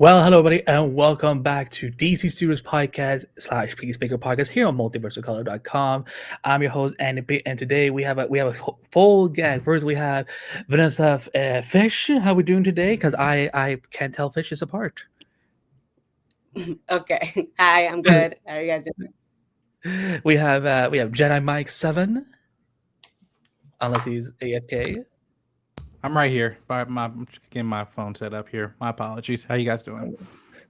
Well, hello, everybody, and welcome back to DC Studios Podcast / Peacemaker Podcast here on multiversalcolor.com. I'm your host, Andy, and today we have a full gang. First, we have Vanessa Fish. How we doing today? Because I can't tell fishes apart. Okay. Hi, I'm good. How are you guys doing? We have Jedi Mike 7, unless he's AFK. I'm right here. I'm getting my phone set up here. My apologies. How you guys doing?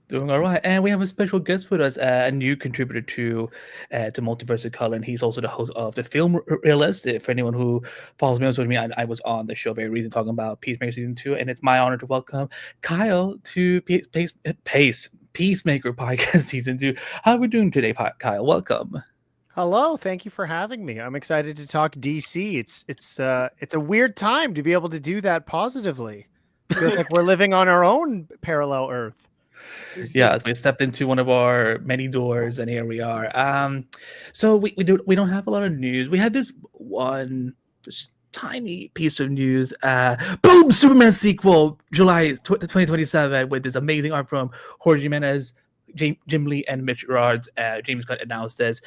Doing all right, and we have a special guest with us, a new contributor to Multiversal Color, and he's also the host of the Film Realist. For anyone who follows me on social media, I was on the show very recently talking about Peacemaker season 2, and it's my honor to welcome Kyle to Peacemaker Podcast season 2. How are we doing today, Kyle? Welcome. Hello, thank you for having me. I'm excited to talk DC. It's a weird time to be able to do that positively. Feels like we're living on our own parallel Earth. Yeah, as we stepped into one of our many doors, and here we are. So we don't have a lot of news. We had this one just tiny piece of news. Boom! Superman sequel, July 2027, with this amazing art from Jorge Jimenez, Jim Lee, and Mitch Gerards. James Gunn announced this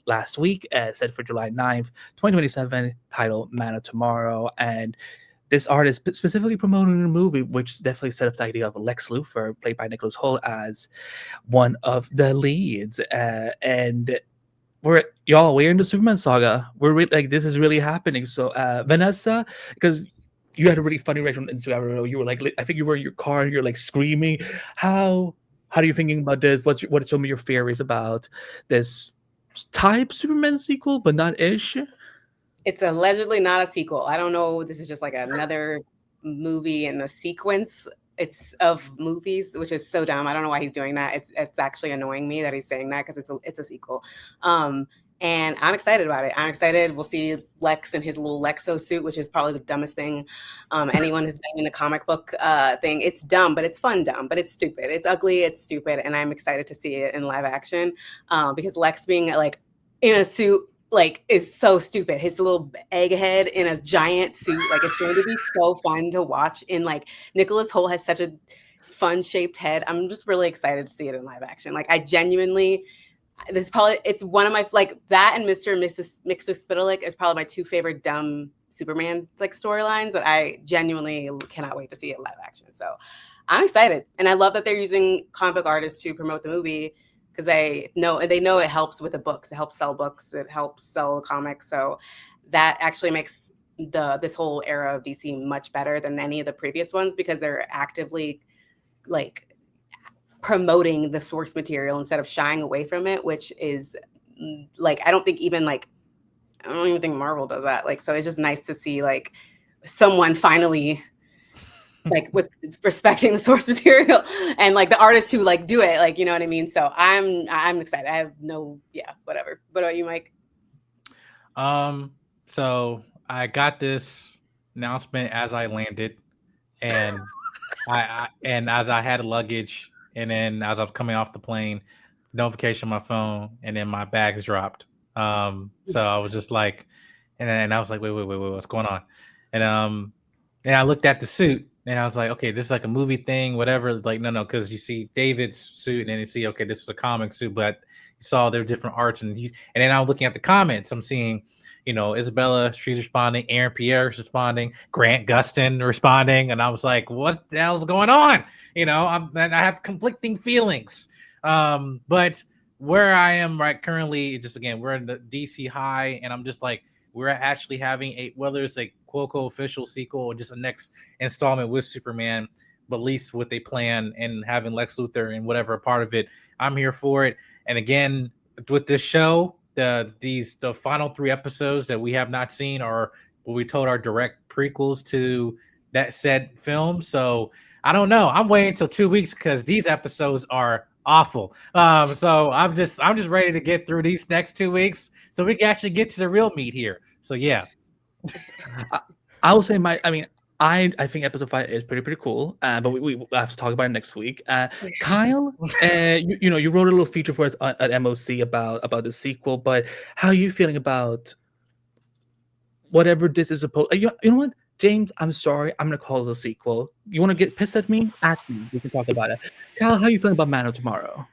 last week, set for July 9th, 2027, titled Man of Tomorrow. And this artist specifically promoting the movie, which definitely set up the idea of Lex Luthor, played by Nicholas Hoult, as one of the leads. And we're in the Superman saga. This is really happening. So Vanessa, because you had a really funny reaction on Instagram. You were like, I think you were in your car and you're like screaming. How are you thinking about this? What are some of your theories about this type Superman sequel, but not ish? It's allegedly not a sequel. I don't know. This is just like another movie in the sequence. It's of movies, which is so dumb. I don't know why he's doing that. It's actually annoying me that he's saying that because it's a sequel. And I'm excited about it. I'm excited. We'll see Lex in his little Lexo suit, which is probably the dumbest thing anyone has done in a comic book thing. It's dumb, but it's fun dumb, but it's stupid. It's ugly. It's stupid. And I'm excited to see it in live action because Lex being like in a suit is so stupid. His little egghead in a giant suit. It's going to be so fun to watch. And Nicholas Hoult has such a fun shaped head. I'm just really excited to see it in live action. I genuinely... it's one of my that and Mr. and Mrs. Mxyzptlk is probably my two favorite dumb Superman storylines that I genuinely cannot wait to see it live action. So I'm excited, and I love that they're using comic book artists to promote the movie because they know it helps with the books. It helps sell books. It helps sell comics. So that actually makes this whole era of DC much better than any of the previous ones because they're actively promoting the source material instead of shying away from it, which is I don't even think Marvel does that. So it's just nice to see someone finally with respecting the source material and the artists who do it, you know what I mean? So I'm excited. I have whatever. What about you, Mike? So I got this announcement as I landed, and and as I had luggage. And then as I was coming off the plane, notification on my phone, and then my bags dropped. So I was just like, and I was like, wait, what's going on? And I looked at the suit, and I was like, okay, this is a movie thing, whatever. No, because you see David's suit, and then you see, okay, this is a comic suit, but you saw their different arts, and then I'm looking at the comments, I'm seeing, Isabella, she's responding, Aaron Pierre's responding, Grant Gustin responding, and I was like, what the hell's going on? I have conflicting feelings. But where I am right currently, just again, we're in the DC high, and I'm just we're actually having whether it's a quote official sequel or just a next installment with Superman, but at least what they plan and having Lex Luthor and whatever part of it, I'm here for it. And again, with this show, the final 3 episodes that we have not seen are what we told our direct prequels to that said film. So I don't know. I'm waiting until 2 weeks because these episodes are awful. So I'm just ready to get through these next 2 weeks so we can actually get to the real meat here. So yeah. I will say I think episode 5 is pretty cool, but we have to talk about it next week. Kyle, you wrote a little feature for us at MOC about the sequel, but how are you feeling about whatever this is supposed? You know what? James, I'm sorry. I'm gonna call it a sequel. You want to get pissed at me? At me. We can talk about it. Cal, how you feeling about Man of Tomorrow?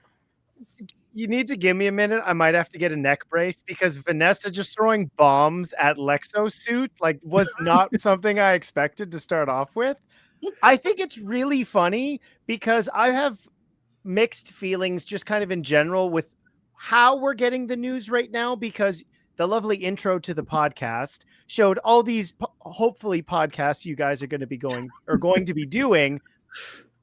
You need to give me a minute. I might have to get a neck brace because Vanessa just throwing bombs at Lexo suit was not something I expected to start off with. I think it's really funny because I have mixed feelings just kind of in general with how we're getting the news right now, because the lovely intro to the podcast showed all these hopefully podcasts you guys are going to be going to be doing.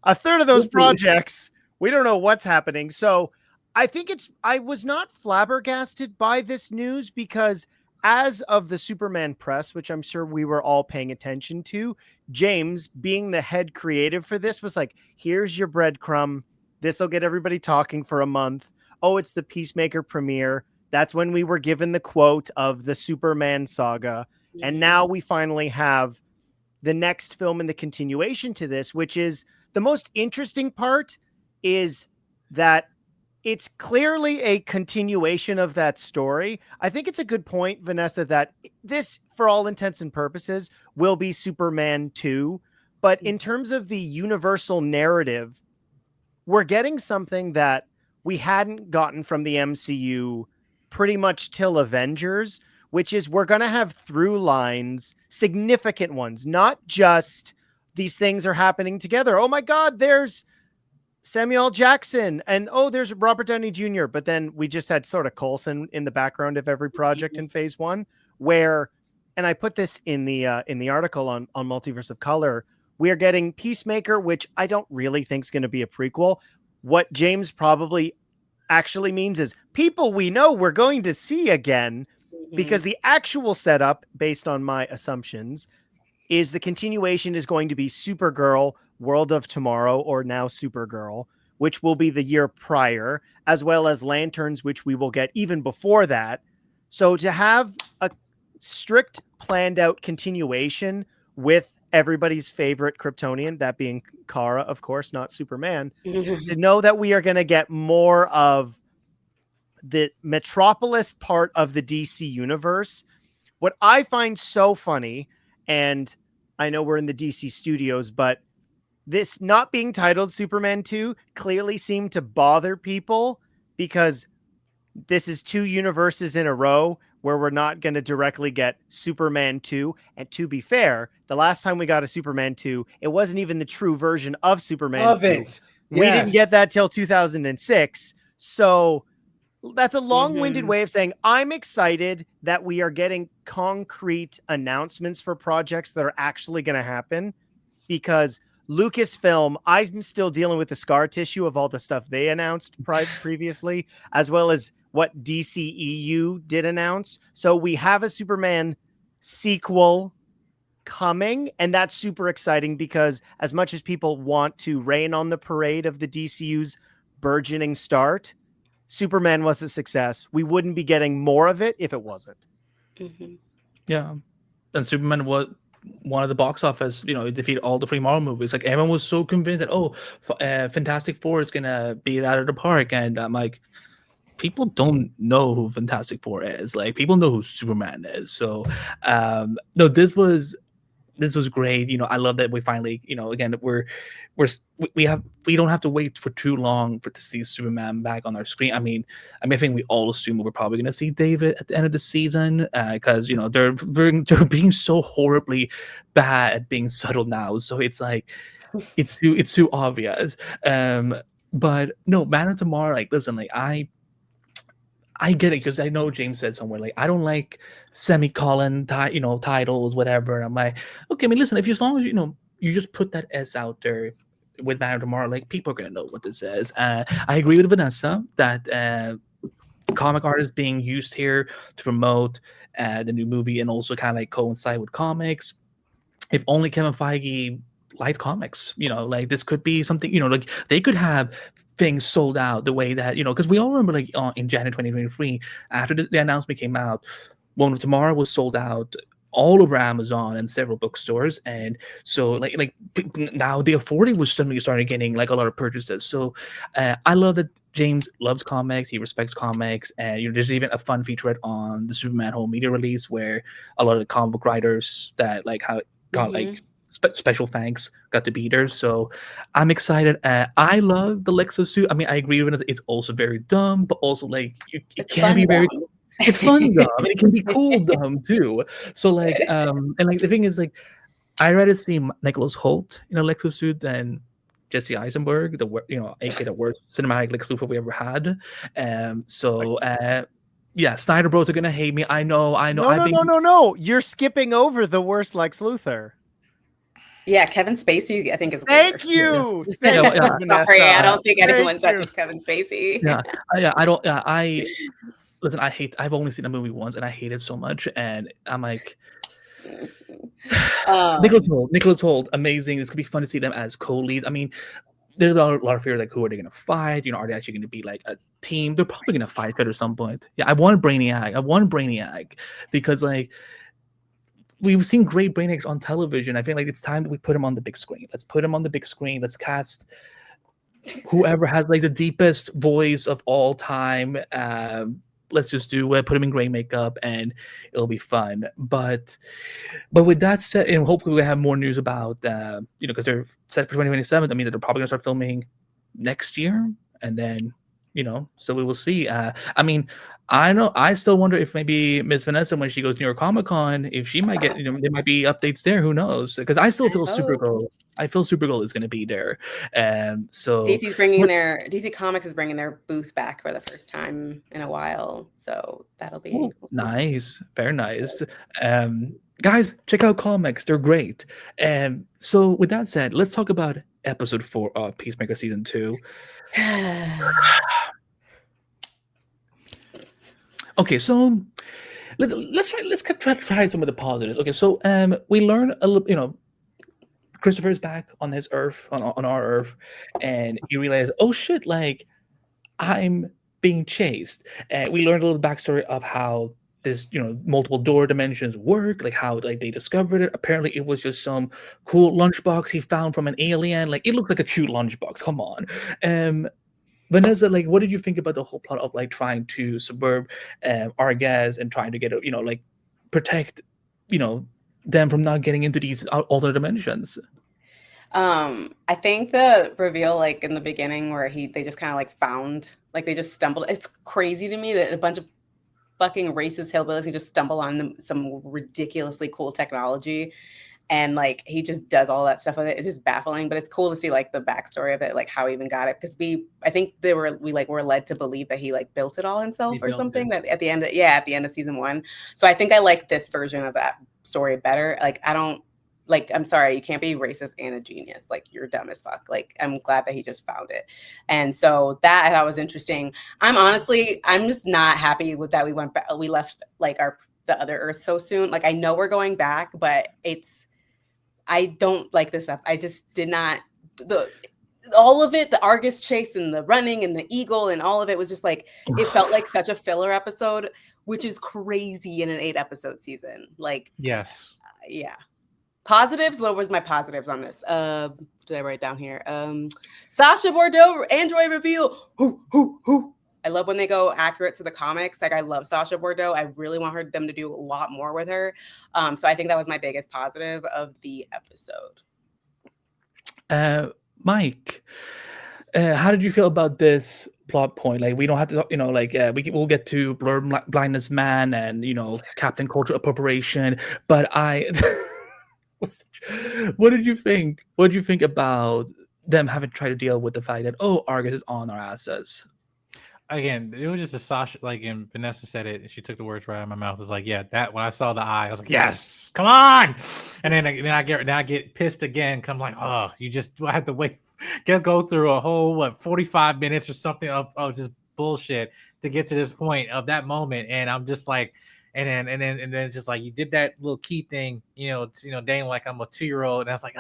A third of those projects, we don't know what's happening. So I think I was not flabbergasted by this news because as of the Superman press, which I'm sure we were all paying attention to, James, being the head creative for this, was like, here's your breadcrumb. This will get everybody talking for a month. Oh, it's the Peacemaker premiere. That's when we were given the quote of the Superman saga. Mm-hmm. And now we finally have the next film in the continuation to this, which is the most interesting part, is that it's clearly a continuation of that story. I think it's a good point, Vanessa, that this, for all intents and purposes, will be Superman 2. But in terms of the universal narrative, we're getting something that we hadn't gotten from the MCU pretty much till Avengers, which is we're going to have through lines, significant ones, not just these things are happening together. Oh my God, there's Samuel Jackson, and oh, there's Robert Downey Jr. But then we just had sort of Coulson in the background of every project in Phase 1, where, and I put this in the article on Multiverse of Color, we are getting Peacemaker, which I don't really think is going to be a prequel. What James probably actually means is people we know we're going to see again, because the actual setup, based on my assumptions, is the continuation is going to be Supergirl, World of Tomorrow, or now Supergirl, which will be the year prior, as well as Lanterns, which we will get even before that. So to have a strict planned out continuation with everybody's favorite Kryptonian, that being Kara, of course, not Superman, to know that we are going to get more of the Metropolis part of the DC universe. What I find so funny, and I know we're in the DC studios, but this not being titled Superman 2 clearly seemed to bother people because this is 2 universes in a row where we're not going to directly get Superman 2. And to be fair, the last time we got a Superman 2, it wasn't even the true version of Superman 2. Yes. We didn't get that till 2006. So that's a long-winded way of saying I'm excited that we are getting concrete announcements for projects that are actually going to happen, because Lucasfilm, I'm still dealing with the scar tissue of all the stuff they announced previously, as well as what DCEU did announce. So we have a Superman sequel coming, and that's super exciting because as much as people want to rain on the parade of the DCU's burgeoning start, Superman was a success. We wouldn't be getting more of it if it wasn't. Yeah. And Superman was one of the box office, it defeated all the free Marvel movies. Like, everyone was so convinced that, Fantastic Four is going to beat it out of the park. And I'm like, people don't know who Fantastic Four is. Like, people know who Superman is. So, no, this was great. I love that we finally, again, we don't have to wait for too long to see Superman back on our screen. I think we all assume we're probably going to see David at the end of the season, because they're being so horribly bad at being subtle now. So it's like it's too obvious. But no, Man of Tomorrow. Like, listen, like I get it, because I know James said somewhere, like, I don't like semicolon titles, whatever. And I'm like, okay, listen, as long as you just put that S out there with Man of Tomorrow, like, people are gonna know what this is. I agree with Vanessa that comic art is being used here to promote the new movie and also kind of like coincide with comics. If only Kevin Feige liked comics, like, this could be something, like, they could have things sold out the way that, because we all remember, like, in January 2023, after the announcement came out, Woman of Tomorrow was sold out all over Amazon and several bookstores. And so like now the affording was suddenly starting getting like a lot of purchases. So I love that James loves comics, he respects comics, and there's even a fun featurette on the Superman home media release where a lot of the comic book writers that like how got like special thanks, got to be there. So I'm excited. I love the Lexo suit. I mean, I agree with it. It's also very dumb, but also like it It's can fun be very. dumb. It's fun dumb, and it can be cool dumb too. So like, and like the thing is like, I rather see Nicholas Holt in a Lexo suit than Jesse Eisenberg, aka the worst cinematic Lex Luthor we ever had. So yeah, Snyder Bros are gonna hate me. I know. No. You're skipping over the worst Lex Luthor. Yeah, Kevin Spacey, I think, is the Thank worst. you. Yeah, Thank yeah. you, Vanessa. Sorry, I don't think anyone Thank you. touches Kevin Spacey. Yeah, I don't. Yeah, listen. I've only seen the movie once, and I hate it so much. And I'm like, Nicholas Holt, amazing. It's gonna be fun to see them as co-leads. I mean, there's a lot of fear like who are they gonna fight? Are they actually gonna be like a team? They're probably gonna fight at some point. Yeah, I want Brainiac because like we've seen great Brainiacs on television. I feel like it's time that we put him on the big screen. Let's put him on the big screen. Let's cast whoever has like the deepest voice of all time. Let's just do it. Put him in gray makeup, and it'll be fun. But with that said, and hopefully we have more news about because they're set for 2027. I mean, they're probably gonna start filming next year, and then so we will see. I mean, I know I still wonder if maybe Miss Vanessa, when she goes to New York Comic Con, if she might get there might be updates there. Who knows? Because I still feel Supergirl. I feel Supergirl is going to be there, and so DC Comics is bringing their booth back for the first time in a while. So that'll be nice, very nice. Guys, check out comics; they're great. And so, with that said, let's talk about episode 4 of Peacemaker season 2. Okay, so let's try some of the positives. Okay, so we learn a little, Christopher's back on his Earth, on our Earth, and he realizes, oh shit, like I'm being chased. And we learned a little backstory of how this, multiple door dimensions work, like how like they discovered it. Apparently, it was just some cool lunchbox he found from an alien. Like it looked like a cute lunchbox. Come on. Vanessa, like, what did you think about the whole plot of like trying to subvert Argas and trying to get like protect, them from not getting into these alternate dimensions? I think the reveal, like in the beginning, where they just kind of like found, like they just stumbled. It's crazy to me that a bunch of fucking racist hillbillies who just stumble on some ridiculously cool technology. And like he just does all that stuff with it. It's just baffling, but it's cool to see like the backstory of it, like how he even got it. Because I think we were led to believe that he like built it all himself or something. That at the end of season 1. So I think I like this version of that story better. Like I'm sorry, you can't be racist and a genius. Like you're dumb as fuck. Like I'm glad that he just found it. And so that I thought was interesting. I'm just not happy with that. We left like the other Earth so soon. Like I know we're going back, but I don't like this up. I just did not all of it, the Argus chase and the running and the eagle and all of it was just like, it felt like such a filler episode, which is crazy in an 8-episode season. Like, yes. Yeah. Positives. What was my positives on this? Did I write down here? Sasha Bordeaux android reveal. Who. I love when they go accurate to the comics. Like I love Sasha Bordeaux. I really want them to do a lot more with her. So I think that was my biggest positive of the episode. Mike, how did you feel about this plot point? Like we don't have to, we'll get to Blindness Man and Captain Cultural Appropriation, but what did you think? What did you think about them having to try to deal with the fact that Argus is on our asses? Again, it was just a Sasha, like, and Vanessa said it, and she took the words right out of my mouth. It was like, yeah, that when I saw the eye, I was like, yes, come on. And then I get pissed again. Cause I'm like, oh, you just have to wait, go through a whole 45 minutes or something of just bullshit to get to this point of that moment. And I'm just like, and then just like you did that little key thing, Dane, like I'm a 2-year-old, and I was like,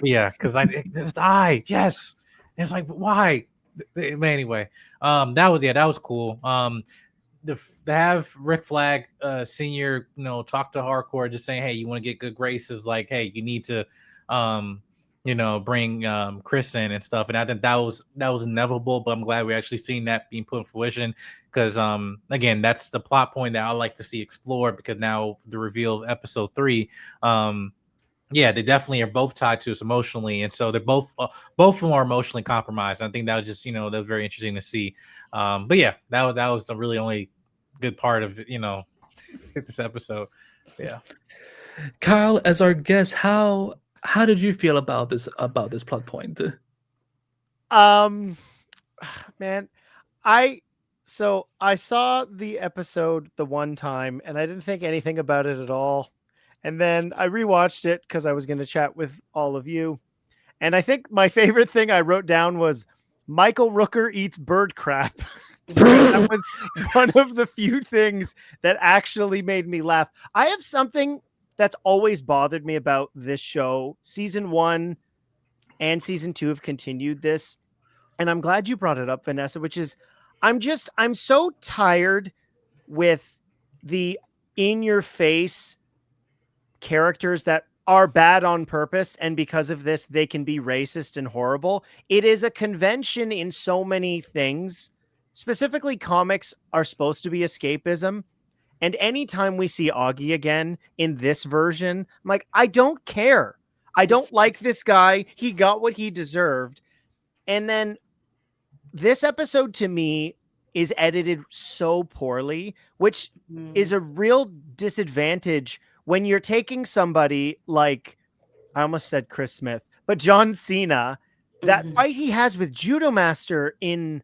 yeah, because this eye, yes. And it's like, why? Anyway, that was cool. To have Rick Flag Senior, talk to Hardcore, just saying, hey, you want to get good graces, like, hey, you need to bring Chris in and stuff. And I think that was inevitable, but I'm glad we actually seen that being put in fruition, because again, that's the plot point that I like to see explored, because now the reveal of episode 3, yeah, they definitely are both tied to us emotionally, and so they're both of them are emotionally compromised. I think that was just that was very interesting to see. But yeah, that was the really only good part of this episode. Yeah. Kyle, as our guest, how did you feel about this plot point? Man, I saw the episode the one time and I didn't think anything about it at all. And then I rewatched it because I was going to chat with all of you. And I think my favorite thing I wrote down was Michael Rooker eats bird crap. That was one of the few things that actually made me laugh. I have something that's always bothered me about this show. Season 1 and season 2 have continued this. And I'm glad you brought it up, Vanessa, which is I'm so tired with the in your face characters that are bad on purpose, and because of this they can be racist and horrible. It is a convention in so many things. Specifically, comics are supposed to be escapism, and anytime we see Augie again in this version, I'm like, I don't care. I don't like this guy. He got what he deserved. And then this episode to me is edited so poorly, which is a real disadvantage when you're taking somebody like, I almost said Chris Smith, but John Cena. That fight he has with Judo Master in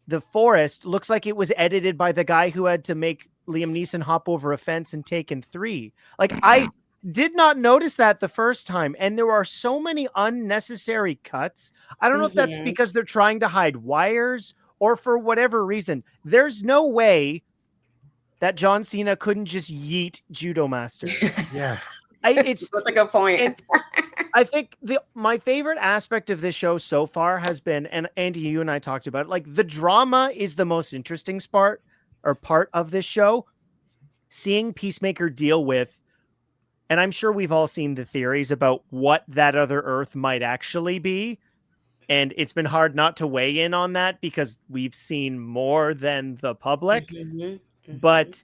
the forest looks like it was edited by the guy who had to make Liam Neeson hop over a fence in Taken 3. Like, I did not notice that the first time. And there are so many unnecessary cuts. I don't know if that's because they're trying to hide wires or for whatever reason. There's no way that John Cena couldn't just yeet Judo Master. Yeah. It's such a good point. I think my favorite aspect of this show so far has been, and Andy, you and I talked about it, like the drama is the most interesting part of this show. Seeing Peacemaker deal with, and I'm sure we've all seen the theories about what that other Earth might actually be. And it's been hard not to weigh in on that because we've seen more than the public. But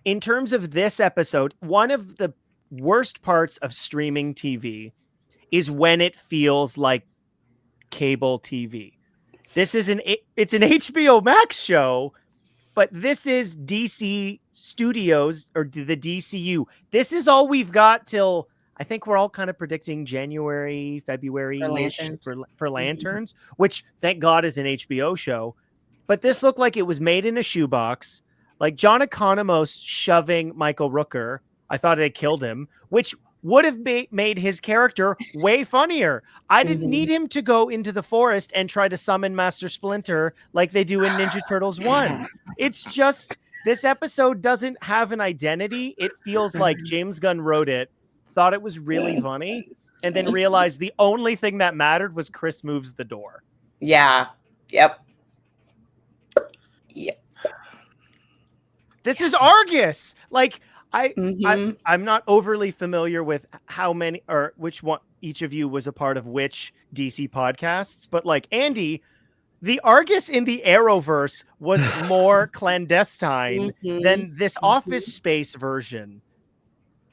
in terms of this episode, one of the worst parts of streaming TV is when it feels like cable TV. It's an HBO Max show, but this is DC Studios or the DCU. This is all we've got till, I think we're all kind of predicting January, February for Lanterns, which thank God is an HBO show. But this looked like it was made in a shoebox. Like John Economos shoving Michael Rooker, I thought it killed him, which would have made his character way funnier. I didn't need him to go into the forest and try to summon Master Splinter like they do in Ninja Turtles 1. It's just, this episode doesn't have an identity. It feels like James Gunn wrote it, thought it was really funny, and then realized the only thing that mattered was Chris moves the door. Yeah. Yep. This is Argus. Like, I'm not overly familiar with how many or which one each of you was a part of which DC podcasts, but like Andy, the Argus in the Arrowverse was more clandestine than this Office Space version.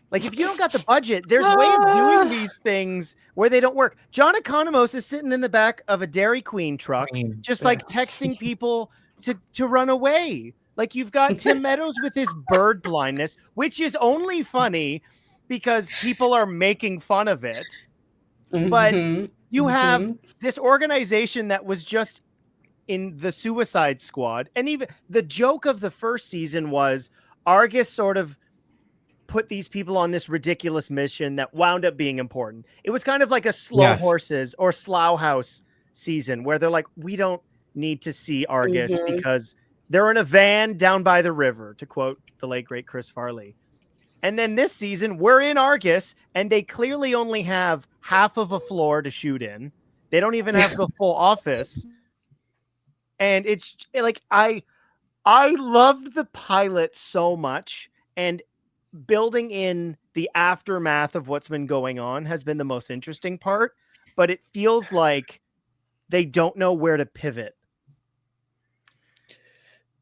Like, if you don't got the budget, there's a way of doing these things where they don't work. John Economos is sitting in the back of a Dairy Queen truck, just like texting people to run away. Like, you've got Tim Meadows with his bird blindness, which is only funny because people are making fun of it. But you have this organization that was just in the Suicide Squad. And even the joke of the first season was Argus sort of put these people on this ridiculous mission that wound up being important. It was kind of like a Slow Horses or Slough House season where they're like, we don't need to see Argus because they're in a van down by the river, to quote the late, great Chris Farley. And then this season, we're in Argus, and they clearly only have half of a floor to shoot in. They don't even have the full office. And it's like, I loved the pilot so much, and building in the aftermath of what's been going on has been the most interesting part. but it feels like they don't know where to pivot.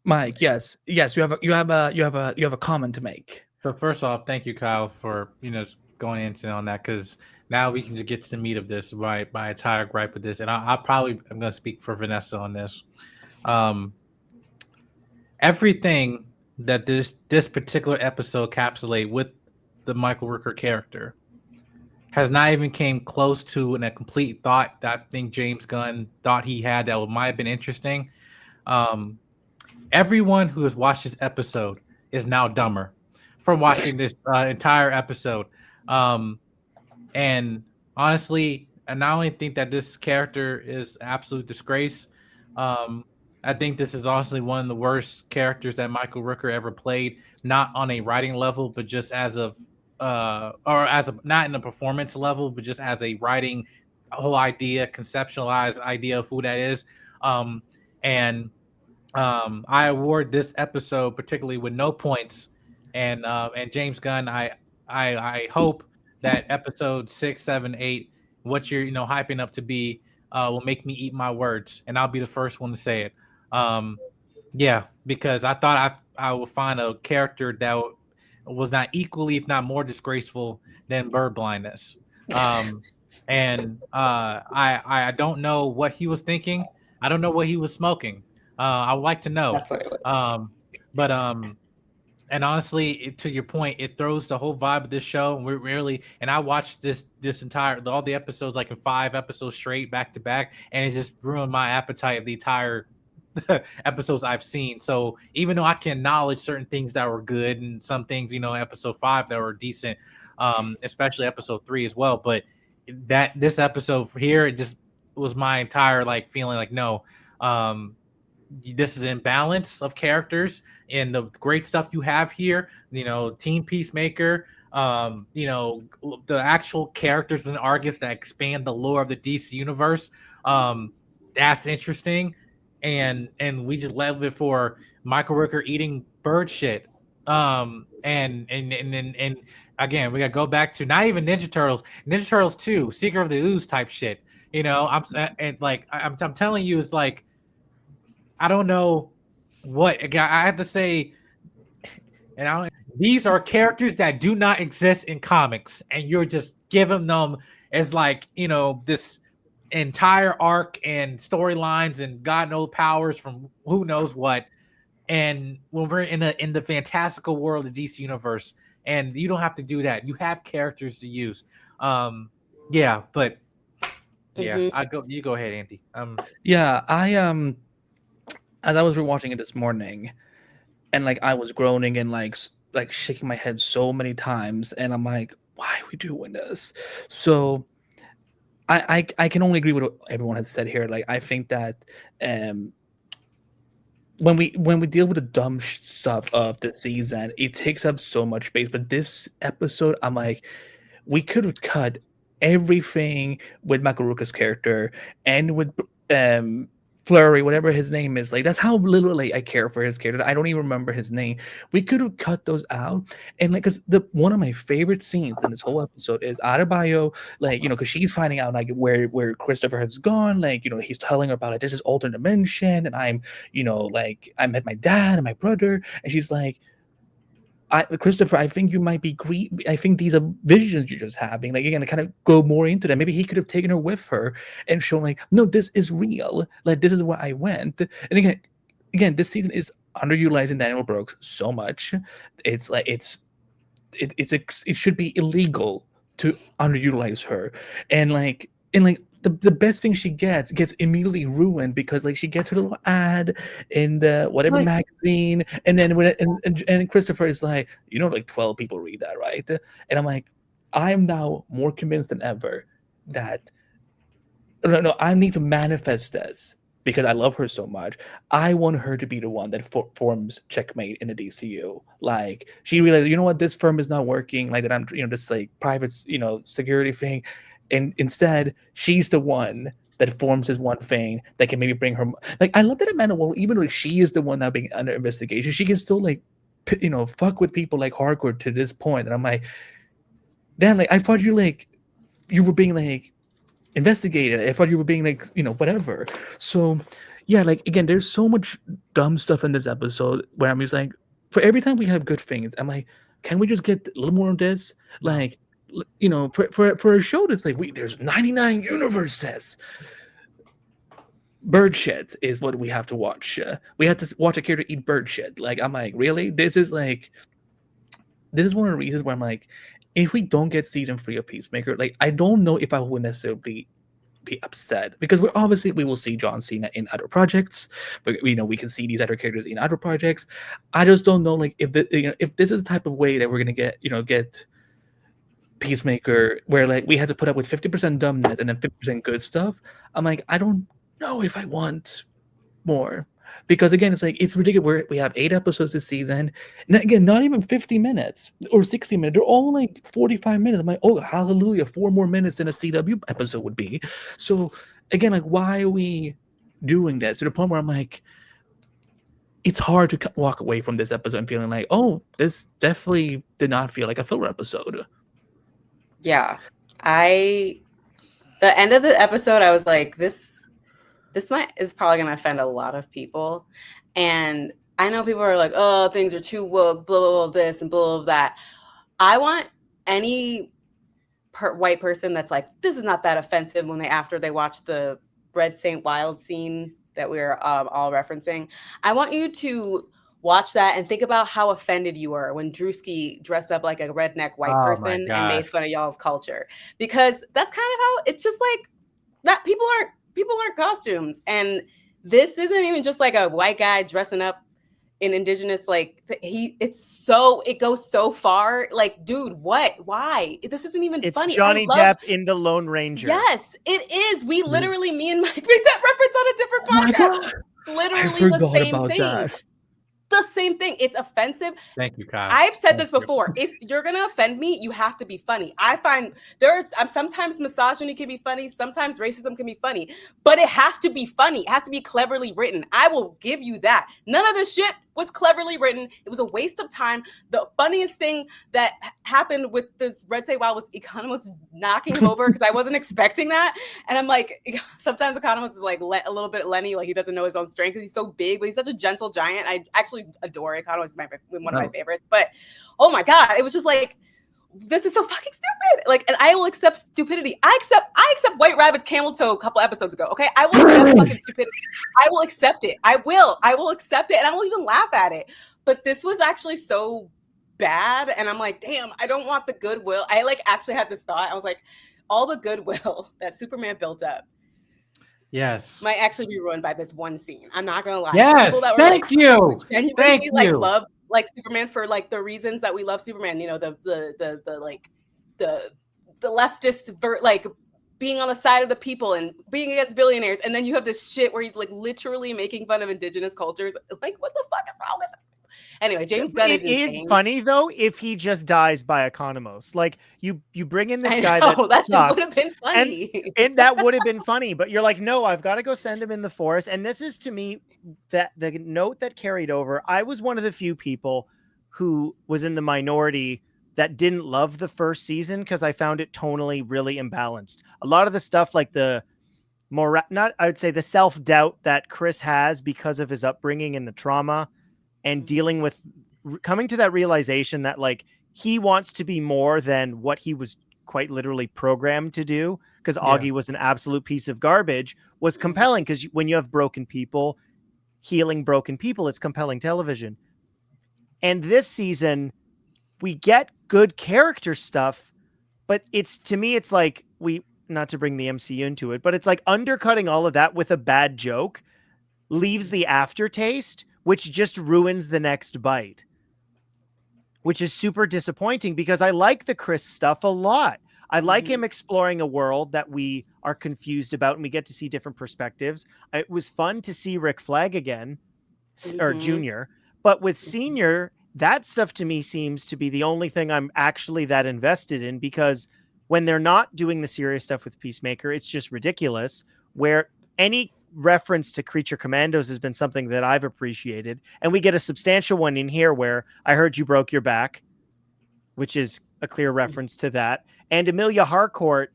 Mike, yes, you have a comment to make. So first off, thank you, Kyle, for going into on that, because now we can just get to the meat of this. Right, my entire gripe with this, and I probably am going to speak for Vanessa on this. Everything that this particular episode encapsulate with the Michael Rooker character has not even came close to a complete thought that I think James Gunn thought he had that might have been interesting. Everyone who has watched this episode is now dumber from watching this entire episode. And honestly, I not only think that this character is absolute disgrace, I think this is honestly one of the worst characters that Michael Rooker ever played, not on a writing level, but just as a not in a performance level, but just as a writing whole idea, conceptualized idea of who that is. I award this episode particularly with no points, and James Gunn, I hope that episode 6, 7, 8, what you're hyping up to be, will make me eat my words, and I'll be the first one to say it. Yeah, because I thought I would find a character that was not equally, if not more, disgraceful than bird blindness. I don't know what he was thinking. I don't know what he was smoking. I would like to know. That's what it was. And honestly, to your point, it throws the whole vibe of this show. And I watched this entire all the episodes like in 5 episodes straight back to back, and it just ruined my appetite of the entire episodes I've seen. So even though I can acknowledge certain things that were good and some things, episode 5 that were decent, especially episode 3 as well, but that this episode here, it just was my entire feeling like no, this is imbalance of characters and the great stuff you have here, Team Peacemaker, the actual characters in Argus that expand the lore of the DC universe. That's interesting. And we just left it for Michael Rooker eating bird shit. And again, we gotta go back to not even Ninja Turtles 2, Secret of the Ooze type shit. I'm telling you, it's like, I don't know what I have to say. These are characters that do not exist in comics, and you're just giving them as this entire arc and storylines and God knows powers from who knows what. And when we're in the fantastical world of DC universe, and you don't have to do that. You have characters to use. You go ahead, Andy. As I was rewatching it this morning, and I was groaning and shaking my head so many times, and I'm like, why are we doing this? So I can only agree with what everyone has said here. I think that when we deal with the dumb stuff of the season, it takes up so much space. But this episode, I'm like, we could have cut everything with Michael Rooker's character and with Flurry, whatever his name is. That's how little I care for his character. I don't even remember his name. We could have cut those out, and because one of my favorite scenes in this whole episode is Adebayo, because she's finding out where Christopher has gone. He's telling her about this is alternate dimension, and I'm I met my dad and my brother, and she's like, Christopher, I think you might be I think these are visions you're just having. You're gonna kind of go more into that. Maybe he could have taken her with her and shown no, this is real. This is where I went. And again, this season is underutilizing Daniel Brooks so much. It's it should be illegal to underutilize her. And the best thing she gets immediately ruined because she gets her little ad in the whatever magazine, and then and Christopher is 12 people read that, right? And I'm like, I'm now more convinced than ever that no, I need to manifest this because I love her so much. I want her to be the one that forms checkmate in the DCU. She realized, you know what, this firm is not working. That I'm this private security thing. And instead, she's the one that forms this one thing that can maybe bring her. I love that Amanda Waller, even though she is the one now being under investigation, she can still fuck with people hardcore to this point. And I'm like, damn, I thought you were being investigate it. I thought you were being like, whatever. So yeah, like again, there's so much dumb stuff in this episode where I'm just like, for every time we have good things, I'm like, can we just get a little more of this? Like, for a show that's like, there's 99 universes. Bird shit is what we have to watch. We have to watch a character eat bird shit. Like, I'm like, really? This is one of the reasons where I'm like, if we don't get season 3 of Peacemaker, like, I don't know if I would necessarily be upset, because we will see John Cena in other projects, but we can see these other characters in other projects. I just don't know, like, if this is the type of way that we're gonna get Peacemaker, where like we had to put up with 50% dumbness and then 50% good stuff. I'm like, I don't know if I want more, because again, it's like, it's ridiculous. We have 8 episodes this season, and again, not even 50 minutes or 60 minutes. They're all like 45 minutes. I'm like, oh hallelujah, 4 more minutes than a CW episode would be. So again, like, why are we doing this, to the point where I'm like, it's hard to walk away from this episode and feeling like, oh, this definitely did not feel like a filler episode. Yeah, the end of the episode, I was like, this is probably going to offend a lot of people. And I know people are like, oh, things are too woke, blah, blah, blah, this and blah, blah, that. I want any white person that's like, this is not that offensive, after they watch the Red Saint Wild scene that we're all referencing. I want you to watch that and think about how offended you were when Drewski dressed up like a redneck white person and made fun of y'all's culture. Because that's kind of how it's just like that. People aren't costumes, and this isn't even just like a white guy dressing up in indigenous, like it goes so far. Like, dude, why this isn't even funny. It's Johnny Depp in The Lone Ranger. Yes, it is. We literally, me and Mike made that reference on a different podcast. Literally the same thing. That. The same thing. It's offensive. Thank you, Kyle. I've said this before. If you're gonna offend me, you have to be funny. I find sometimes misogyny can be funny, sometimes racism can be funny, but it has to be funny. It has to be cleverly written. I will give you that. None of this shit was cleverly written. It was a waste of time. The funniest thing that happened with this Red Saint Wild was Economos knocking him over, because I wasn't expecting that. And I'm like, sometimes Economos is like a little bit Lenny, like he doesn't know his own strength because he's so big, but he's such a gentle giant. I actually adore Economos. He's one of my favorites. But oh my God, it was just like, this is so fucking stupid. Like, and I will accept stupidity. I accept White Rabbit's camel toe a couple episodes ago. Okay, I will accept fucking stupidity. I will accept it. I will accept it, and I will even laugh at it. But this was actually so bad, and I'm like, damn, I don't want the goodwill. I like actually had this thought. I was like, all the goodwill that Superman built up, yes, might actually be ruined by this one scene. I'm not gonna lie. Yes, thank you. Genuinely, love like Superman for like the reasons that we love Superman. The leftist like being on the side of the people and being against billionaires, and then you have this shit where he's like literally making fun of indigenous cultures. Like, what the fuck is wrong with this? Anyway, James Gunn is insane. It is funny though if he just dies by Economos. Like you bring in this guy that sucked, would have been funny, and that would have been funny. But you're like, no, I've got to go send him in the forest. And this is to me that the note that carried over. I was one of the few people who was in the minority that didn't love the first season because I found it tonally really imbalanced. A lot of the stuff, like the the self-doubt that Chris has because of his upbringing and the trauma, and dealing with coming to that realization that like he wants to be more than what he was quite literally programmed to do, because Augie was an absolute piece of garbage, was compelling. Because when you have broken people healing broken people, it's compelling television. And this season we get good character stuff, but to me it's like, not to bring the MCU into it, but it's like undercutting all of that with a bad joke leaves the aftertaste, which just ruins the next bite, which is super disappointing, because I like the Chris stuff a lot. I like him exploring a world that we are confused about, and we get to see different perspectives. It was fun to see Rick Flag again, or Junior, but with Senior, that stuff to me seems to be the only thing I'm actually that invested in, because when they're not doing the serious stuff with Peacemaker, it's just ridiculous, where any reference to Creature Commandos has been something that I've appreciated. And we get a substantial one in here where I heard you broke your back, which is a clear reference to that. And Amelia Harcourt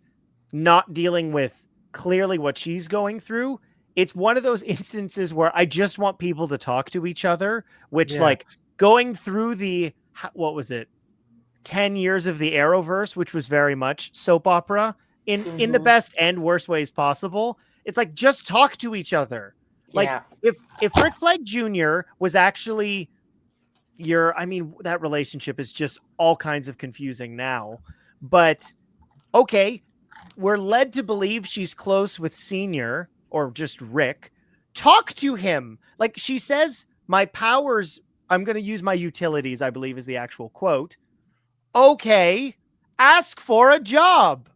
not dealing with clearly what she's going through. It's one of those instances where I just want people to talk to each other, which like going through the, what was it? 10 years of the Arrowverse, which was very much soap opera in the best and worst ways possible. It's like, just talk to each other. Like if Rick Flag Jr. was actually that relationship is just all kinds of confusing now, but okay, we're led to believe she's close with Senior or just Rick. Talk to him. Like she says, my powers, I'm going to use my utilities, I believe is the actual quote. Okay, ask for a job.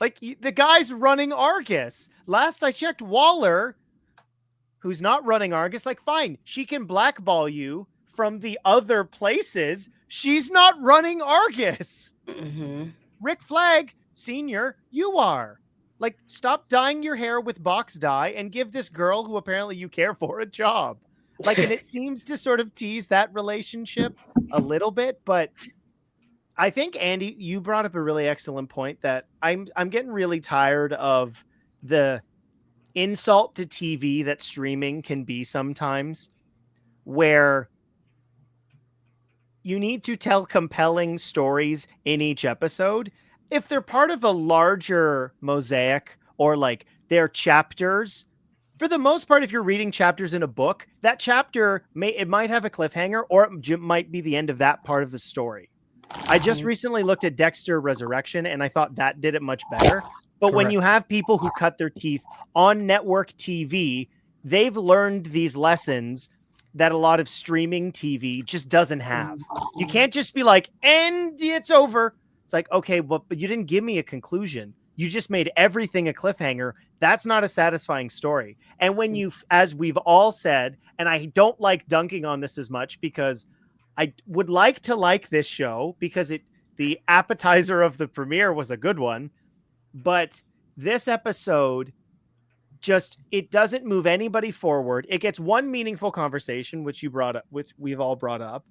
Like the guy's running Argus. Last I checked, Waller, who's not running Argus, like fine, she can blackball you from the other places. She's not running Argus. Rick Flag Senior, you are. Like, stop dyeing your hair with box dye and give this girl who apparently you care for a job. Like, and it seems to sort of tease that relationship a little bit, but I think, Andy, you brought up a really excellent point that I'm getting really tired of the insult to TV that streaming can be sometimes, where you need to tell compelling stories in each episode. If they're part of a larger mosaic or like they're chapters, for the most part, if you're reading chapters in a book, that chapter might have a cliffhanger or it might be the end of that part of the story. I just recently looked at Dexter Resurrection and I thought that did it much better. But when you have people who cut their teeth on network TV, they've learned these lessons that a lot of streaming TV just doesn't have. You can't just be like, and it's over. It's like, okay, but you didn't give me a conclusion. You just made everything a cliffhanger. That's not a satisfying story. And when you, as we've all said, and I don't like dunking on this as much because I would like to like this show because the appetizer of the premiere was a good one, but this episode it doesn't move anybody forward. It gets one meaningful conversation, which we've all brought up.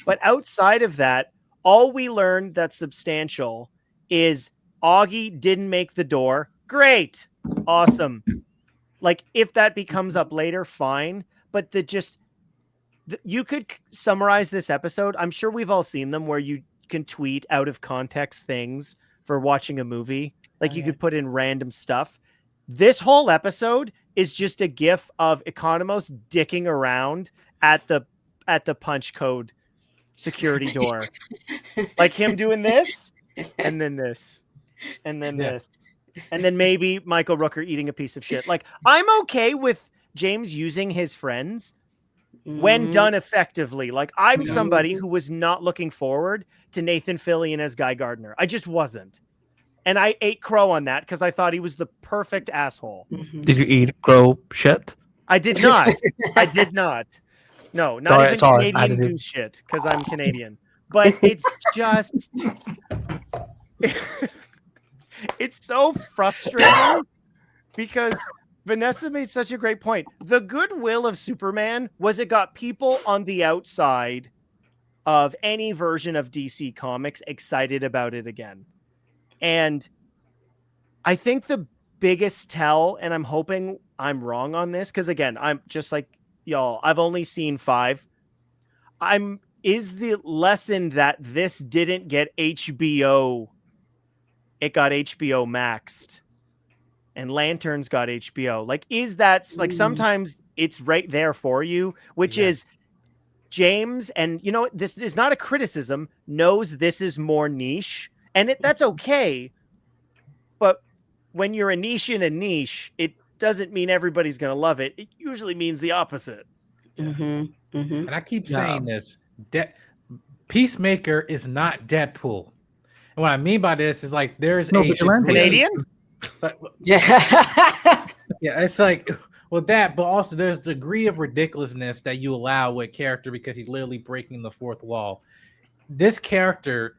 But outside of that, all we learned that's substantial is Augie didn't make the door. Great. Awesome. Like if that becomes up later, fine. But you could summarize this episode. I'm sure we've all seen them where you can tweet out of context things for watching a movie. Like you could put in random stuff. This whole episode is just a gif of Economos dicking around at the punch code security door. Like him doing this, and then this, and then this. And then maybe Michael Rooker eating a piece of shit. Like, I'm okay with James using his friends when done effectively. Like, I'm somebody who was not looking forward to Nathan Fillion as Guy Gardner. I just wasn't. And I ate crow on that because I thought he was the perfect asshole. Did you eat crow shit? I did not. I did not. No, not even Canadian goose shit because I'm Canadian. But it's just... it's so frustrating because Vanessa made such a great point. The goodwill of Superman was it got people on the outside of any version of DC Comics excited about it again. And I think the biggest tell, and I'm hoping I'm wrong on this, because again, I'm just like y'all, I've only seen 5. Is the lesson that this didn't get HBO. It got HBO Maxed and Lanterns got HBO. Like, is that like sometimes it's right there for you, which is James. And you know, this is not a criticism, knows this is more niche and that's okay. But when you're a niche in a niche, it doesn't mean everybody's going to love it. It usually means the opposite. And I keep saying this, Peacemaker is not Deadpool. And what I mean by this is like there's a Canadian. Yeah, it's like that, but also there's a degree of ridiculousness that you allow with character because he's literally breaking the fourth wall. This character,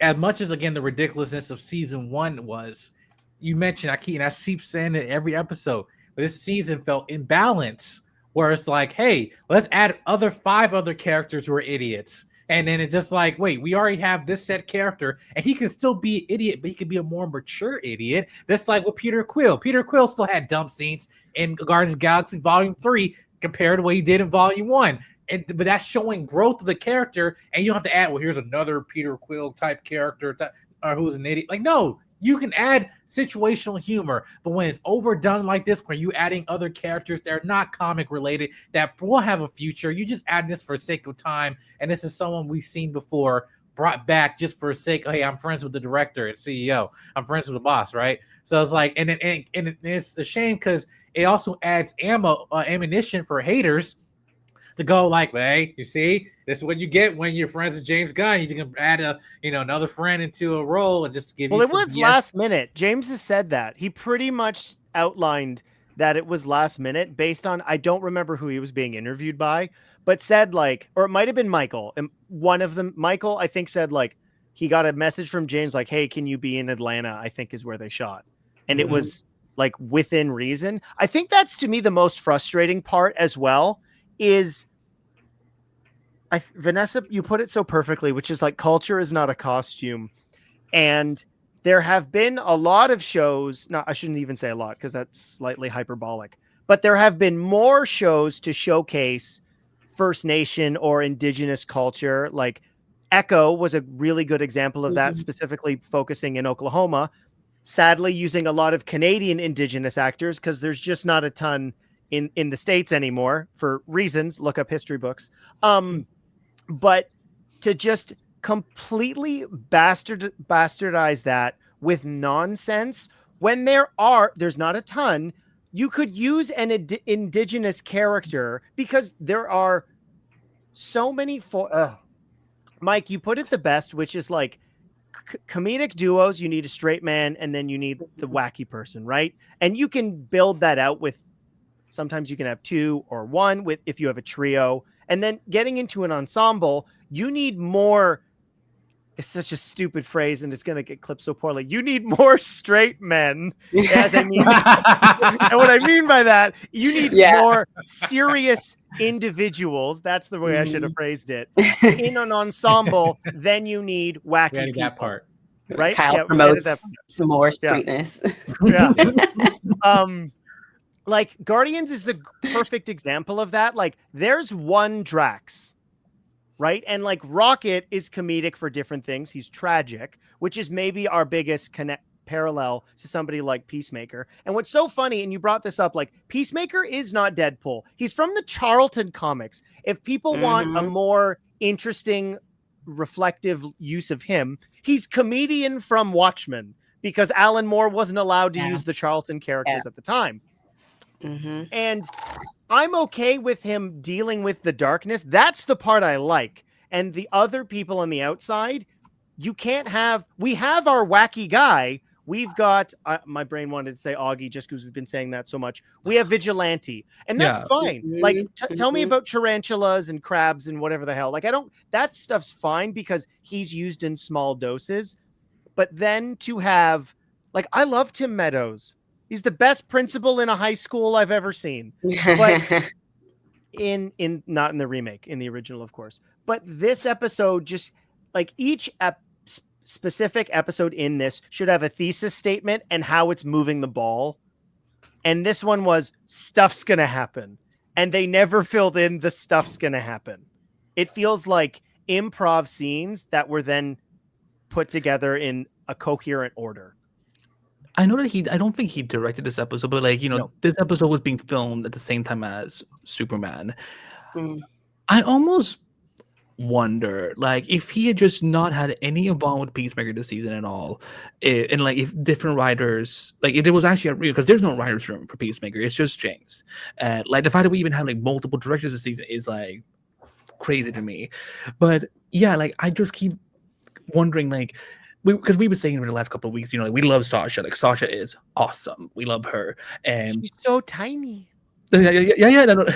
as much as again the ridiculousness of season 1 was, you mentioned I keep saying it every episode, but this season felt imbalanced, where it's like, hey, let's add 5 other characters who are idiots. And then it's just like, wait, we already have this set character, and he can still be an idiot, but he could be a more mature idiot. That's like with Peter Quill. Peter Quill still had dumb scenes in Guardians of the Galaxy Volume 3 compared to what he did in Volume 1. But that's showing growth of the character, and you don't have to add, well, here's another Peter Quill type character who's an idiot. Like, no, you can add situational humor, but when it's overdone like this, where you adding other characters that are not comic related, that will have a future, you just add this for the sake of time, and this is someone we've seen before, brought back just for the sake, hey, I'm friends with the director and CEO, I'm friends with the boss, right? So it's like, and it's a shame because it also adds ammunition for haters to go like, hey, you see, this is what you get when you're friends with James Gunn. You can add another friend into a role and just give. Well, it was last minute. James has said that he pretty much outlined that it was last minute based on, I don't remember who he was being interviewed by, but said like, or it might have been Michael, and one of them, Michael, I think said like he got a message from James like, hey, can you be in Atlanta? I think is where they shot, and it was like within reason. I think that's to me the most frustrating part as well. Is Vanessa, you put it so perfectly, which is like culture is not a costume. And there have been a lot of shows, I shouldn't even say a lot because that's slightly hyperbolic, but there have been more shows to showcase First Nation or indigenous culture. Like Echo was a really good example of that, specifically focusing in Oklahoma, sadly using a lot of Canadian indigenous actors because there's just not a ton in the States anymore for reasons. Look up history books. But to just completely bastardize that with nonsense when there's not a ton, you could use an indigenous character because there are so many Mike, you put it the best, which is like comedic duos. You need a straight man and then you need the wacky person, right? And you can build that out with, sometimes you can have two or one with, if you have a trio, and then getting into an ensemble, you need more. It's such a stupid phrase and it's going to get clipped so poorly. You need more straight men. As I mean, and what I mean by that, you need more serious individuals. That's the way I should have phrased it. In an ensemble, then you need wacky people. That part. Right? Kyle promotes some more straightness. Yeah. Like Guardians is the perfect example of that. Like there's one Drax, right? And like Rocket is comedic for different things. He's tragic, which is maybe our biggest parallel to somebody like Peacemaker. And what's so funny, and you brought this up, like Peacemaker is not Deadpool. He's from the Charlton comics. If people want a more interesting, reflective use of him, he's comedian from Watchmen because Alan Moore wasn't allowed to use the Charlton characters at the time. And I'm okay with him dealing with the darkness. That's the part I like. And the other people on the outside, we have our wacky guy. We've got, my brain wanted to say Augie just because we've been saying that so much. We have Vigilante, and that's fine. Like, tell me about tarantulas and crabs and whatever the hell. Like, that stuff's fine because he's used in small doses. But then to have, like, I love Tim Meadows. He's the best principal in a high school I've ever seen. But in not in the remake, in the original, of course. But this episode, just like each specific episode in this should have a thesis statement and how it's moving the ball. And this one was stuff's going to happen. And they never filled in the stuff's going to happen. It feels like improv scenes that were then put together in a coherent order. I know that I don't think he directed this episode, but like, this episode was being filmed at the same time as Superman. I almost wonder, like, if he had just not had any involvement with Peacemaker this season at all, and like if different writers, like if there was actually because there's no writer's room for Peacemaker, it's just James. Like the fact that we even have like multiple directors this season is like crazy to me. But yeah, like I just keep wondering, like, because we've been saying for the last couple of weeks, like, we love Sasha. Like Sasha is awesome. We love her, and she's so tiny. Yeah. No.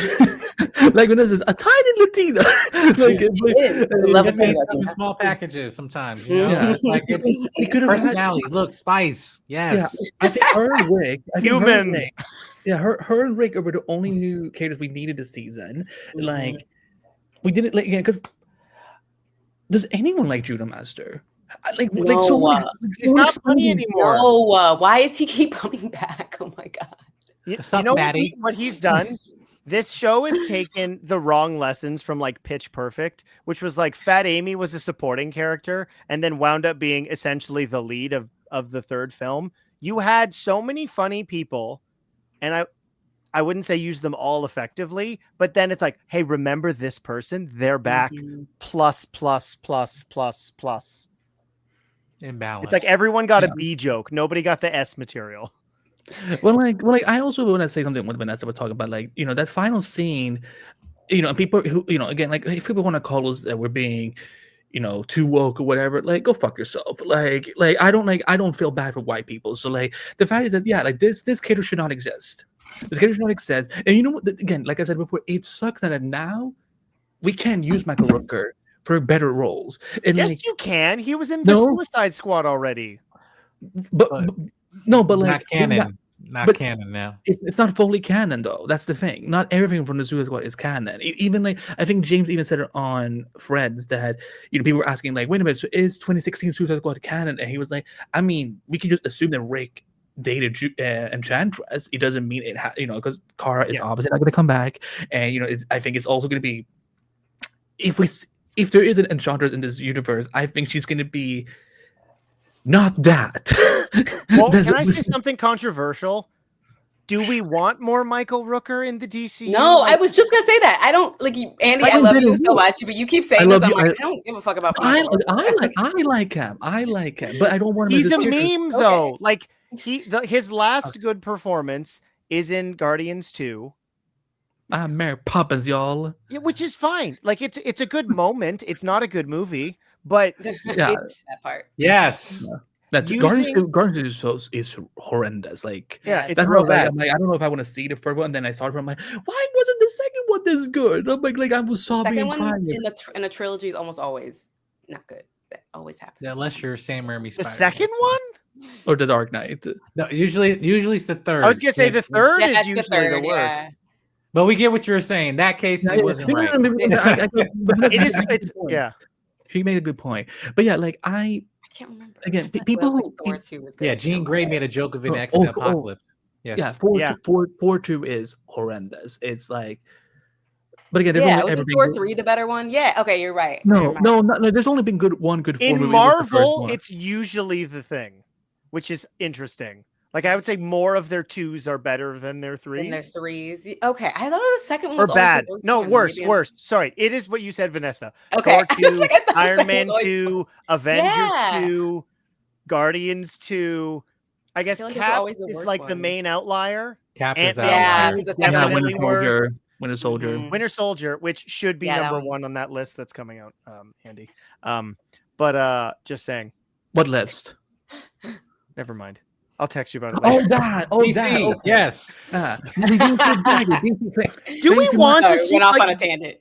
Like Vanessa's a tiny Latina. Like, in small packages sometimes. Like it's personality. Look, spice. Yes. Yeah, I think her and Rick. Human. Her and Rick were the only new characters we needed this season. Like we didn't, like, again, because does anyone like Judo Master? Like No, he's not funny anymore. No, why is he keep coming back? Oh my god! You What's up, know Maddie? what he's done? This show has taken the wrong lessons from like Pitch Perfect, which was like Fat Amy was a supporting character and then wound up being essentially the lead of the third film. You had so many funny people, and I wouldn't say use them all effectively, but then it's like, hey, remember this person? They're back. Plus. Imbalance. It's like everyone got a B joke. Nobody got the S material. Well, I also want to say something when Vanessa was talking about, like, that final scene, people who, again, like, if people want to call us that we're being, too woke or whatever, like, go fuck yourself. Like, I don't feel bad for white people. So, like, the fact is that, yeah, like, this character should not exist. This character should not exist. And you know what? Again, like I said before, it sucks that now we can't use Michael Rooker for better roles. And yes, like, you can. He was in the Suicide Squad already. But like, not canon. Not canon now. It's not fully canon though. That's the thing. Not everything from the Suicide Squad is canon. Even like, I think James even said it on Friends that people were asking like, wait a minute, so is 2016 Suicide Squad canon? And he was like, I mean, we can just assume that Rick dated Enchantress. It doesn't mean it because Kara is obviously not going to come back, and I think it's also going to be if there is an Enchantress in this universe, I think she's going to be not that. Well, can I say something controversial? Do we want more Michael Rooker in the DC? No, I was just gonna say that. I don't like you, Andy. I love you so much, but you keep saying this. I'm like, I don't give a fuck about. I like him. I like him, but I don't want him. He's a meme though. Like his last good performance is in Guardians 2. Mary Poppins, y'all. Yeah, which is fine. Like it's a good moment. It's not a good movie, but it's that part. Yes. That Guardians is horrendous. Like, yeah, it's real bad. I'm like, I don't know if I want to see the first one. And then I saw it. I'm like, why wasn't the second one this good? I'm like I was sobbing and crying. In a trilogy is almost always not good. That always happens. Yeah, unless you're Sam Raimi. The second one or The Dark Knight. No, usually it's the third. I was gonna say the third is usually the worst. Yeah. But we get what you're saying. That case it wasn't right. It's yeah. She made a good point, but yeah, like I can't remember. Again, people who Jean Grey made a joke of an Apocalypse. Yes. Yeah, 4-2 is horrendous. It's like, but again, was 4-3 the better one? Yeah, okay, you're right. No. There's only been one good 4 in movie. Marvel. It's usually The Thing, which is interesting. Like I would say, more of their 2s are better than their 3s. Than their 3s. Okay, I thought the second one was bad. No, worse. Sorry, it is what you said, Vanessa. Okay, Thor 2, Iron Man 2, Avengers 2, Guardians 2. I guess Cap is like the main outlier. Cap is out. Winter Soldier. Winter Soldier, which should be number 1 on that list that's coming out, Andy. But just saying. What list? Never mind. I'll text you about it later. That. Okay. Yes. Do we want to see? Went off on a tangent.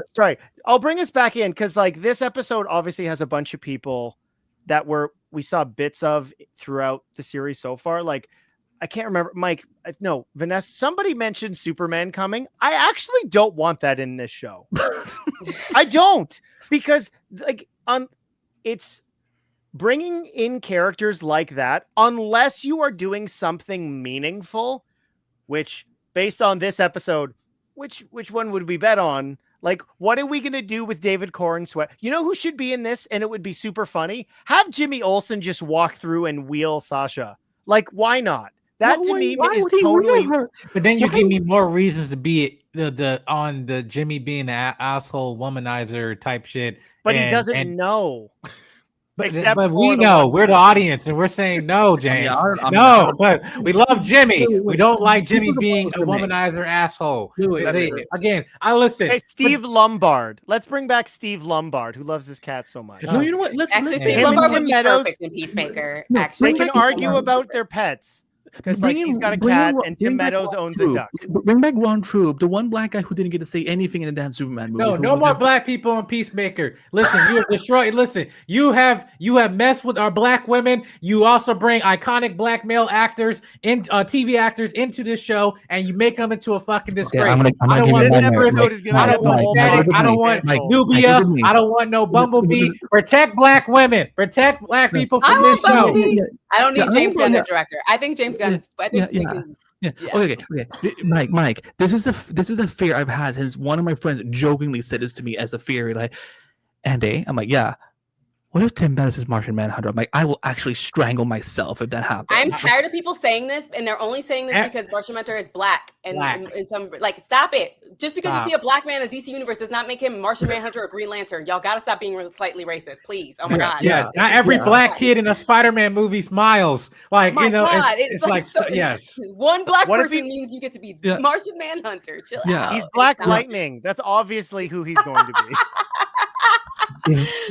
Sorry. I'll bring us back in because like this episode obviously has a bunch of people that we saw bits of throughout the series so far. Like I can't remember, Mike. No, Vanessa. Somebody mentioned Superman coming. I actually don't want that in this show. I don't, because like it's bringing in characters like that, unless you are doing something meaningful, which based on this episode, which one would we bet on? Like, what are we going to do with David Cornsweat? You know who should be in this? And it would be super funny. Have Jimmy Olsen just walk through and wheel Sasha. Like, why not? That to me is totally. But then you give me more reasons to be on the Jimmy being an asshole womanizer type shit. But he doesn't know. But we know, we're the audience, and we're saying no, James. But we love Jimmy. We don't like Jimmy being a womanizer asshole. Again, I listen. Hey, Steve Lombard. Let's bring back Steve Lombard, who loves his cat so much. No, you know what? Steve Lombard would be perfect in Peacemaker. They can argue about their pets. Because like he's got a cat and Tim Meadows owns a duck. Bring back Ron Troop, the one black guy who didn't get to say anything in the damn Superman movie. No more black people in Peacemaker. Listen, you have destroyed. Listen, you have messed with our black women. You also bring iconic black male actors in TV actors into this show, and you make them into a fucking disgrace. Okay, I'm I gonna don't want this give you episode is gonna I don't want Static. I don't want Nubia. I don't want no Bumblebee. Protect black women. Protect black people I from want this show. Bumblebee. I don't need Yeah, James Gunn yeah. as director. I think James Gunn is. I think we can. Yeah. Yeah. Okay. Mike. This is a fear I've had since one of my friends jokingly said this to me as a fear. Like, Andy, I'm like, yeah. What if Tim Meadows is Martian Manhunter? I'm like, I will actually strangle myself if that happens. I'm tired of people saying this, and they're only saying this because Martian Manhunter is black. And some like, stop it. Just because you see a black man in the DC universe does not make him Martian Manhunter or Green Lantern. Y'all gotta stop being slightly racist, please. Oh my god. Yes, not every black kid in a Spider-Man movie smiles. Like it's like so, yes. One black person means you get to be Martian Manhunter. Chill out. He's Black Lightning. That's obviously who he's going to be.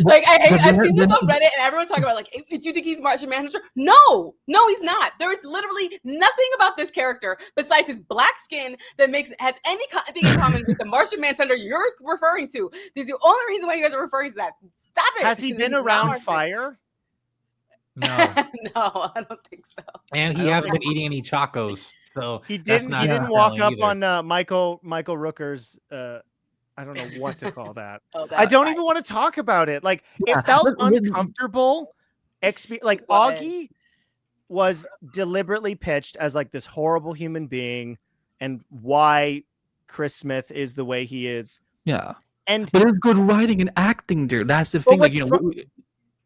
Like I've seen this on Reddit and everyone's talking about like, do you think he's Martian Manhunter? No, he's not. There is literally nothing about this character besides his black skin that has anything in common with the Martian Manhunter you're referring to. This is the only reason why you guys are referring to that. Stop it. Has he been around fire? No, no, I don't think so. And he hasn't been eating any Chacos, so he didn't. He didn't walk up on Michael Rooker's. I don't know what to call that. I don't even want to talk about it. Like it felt uncomfortable. Like Augie was deliberately pitched as like this horrible human being, and why Chris Smith is the way he is. Yeah, but there's good writing and acting there. That's the thing. Like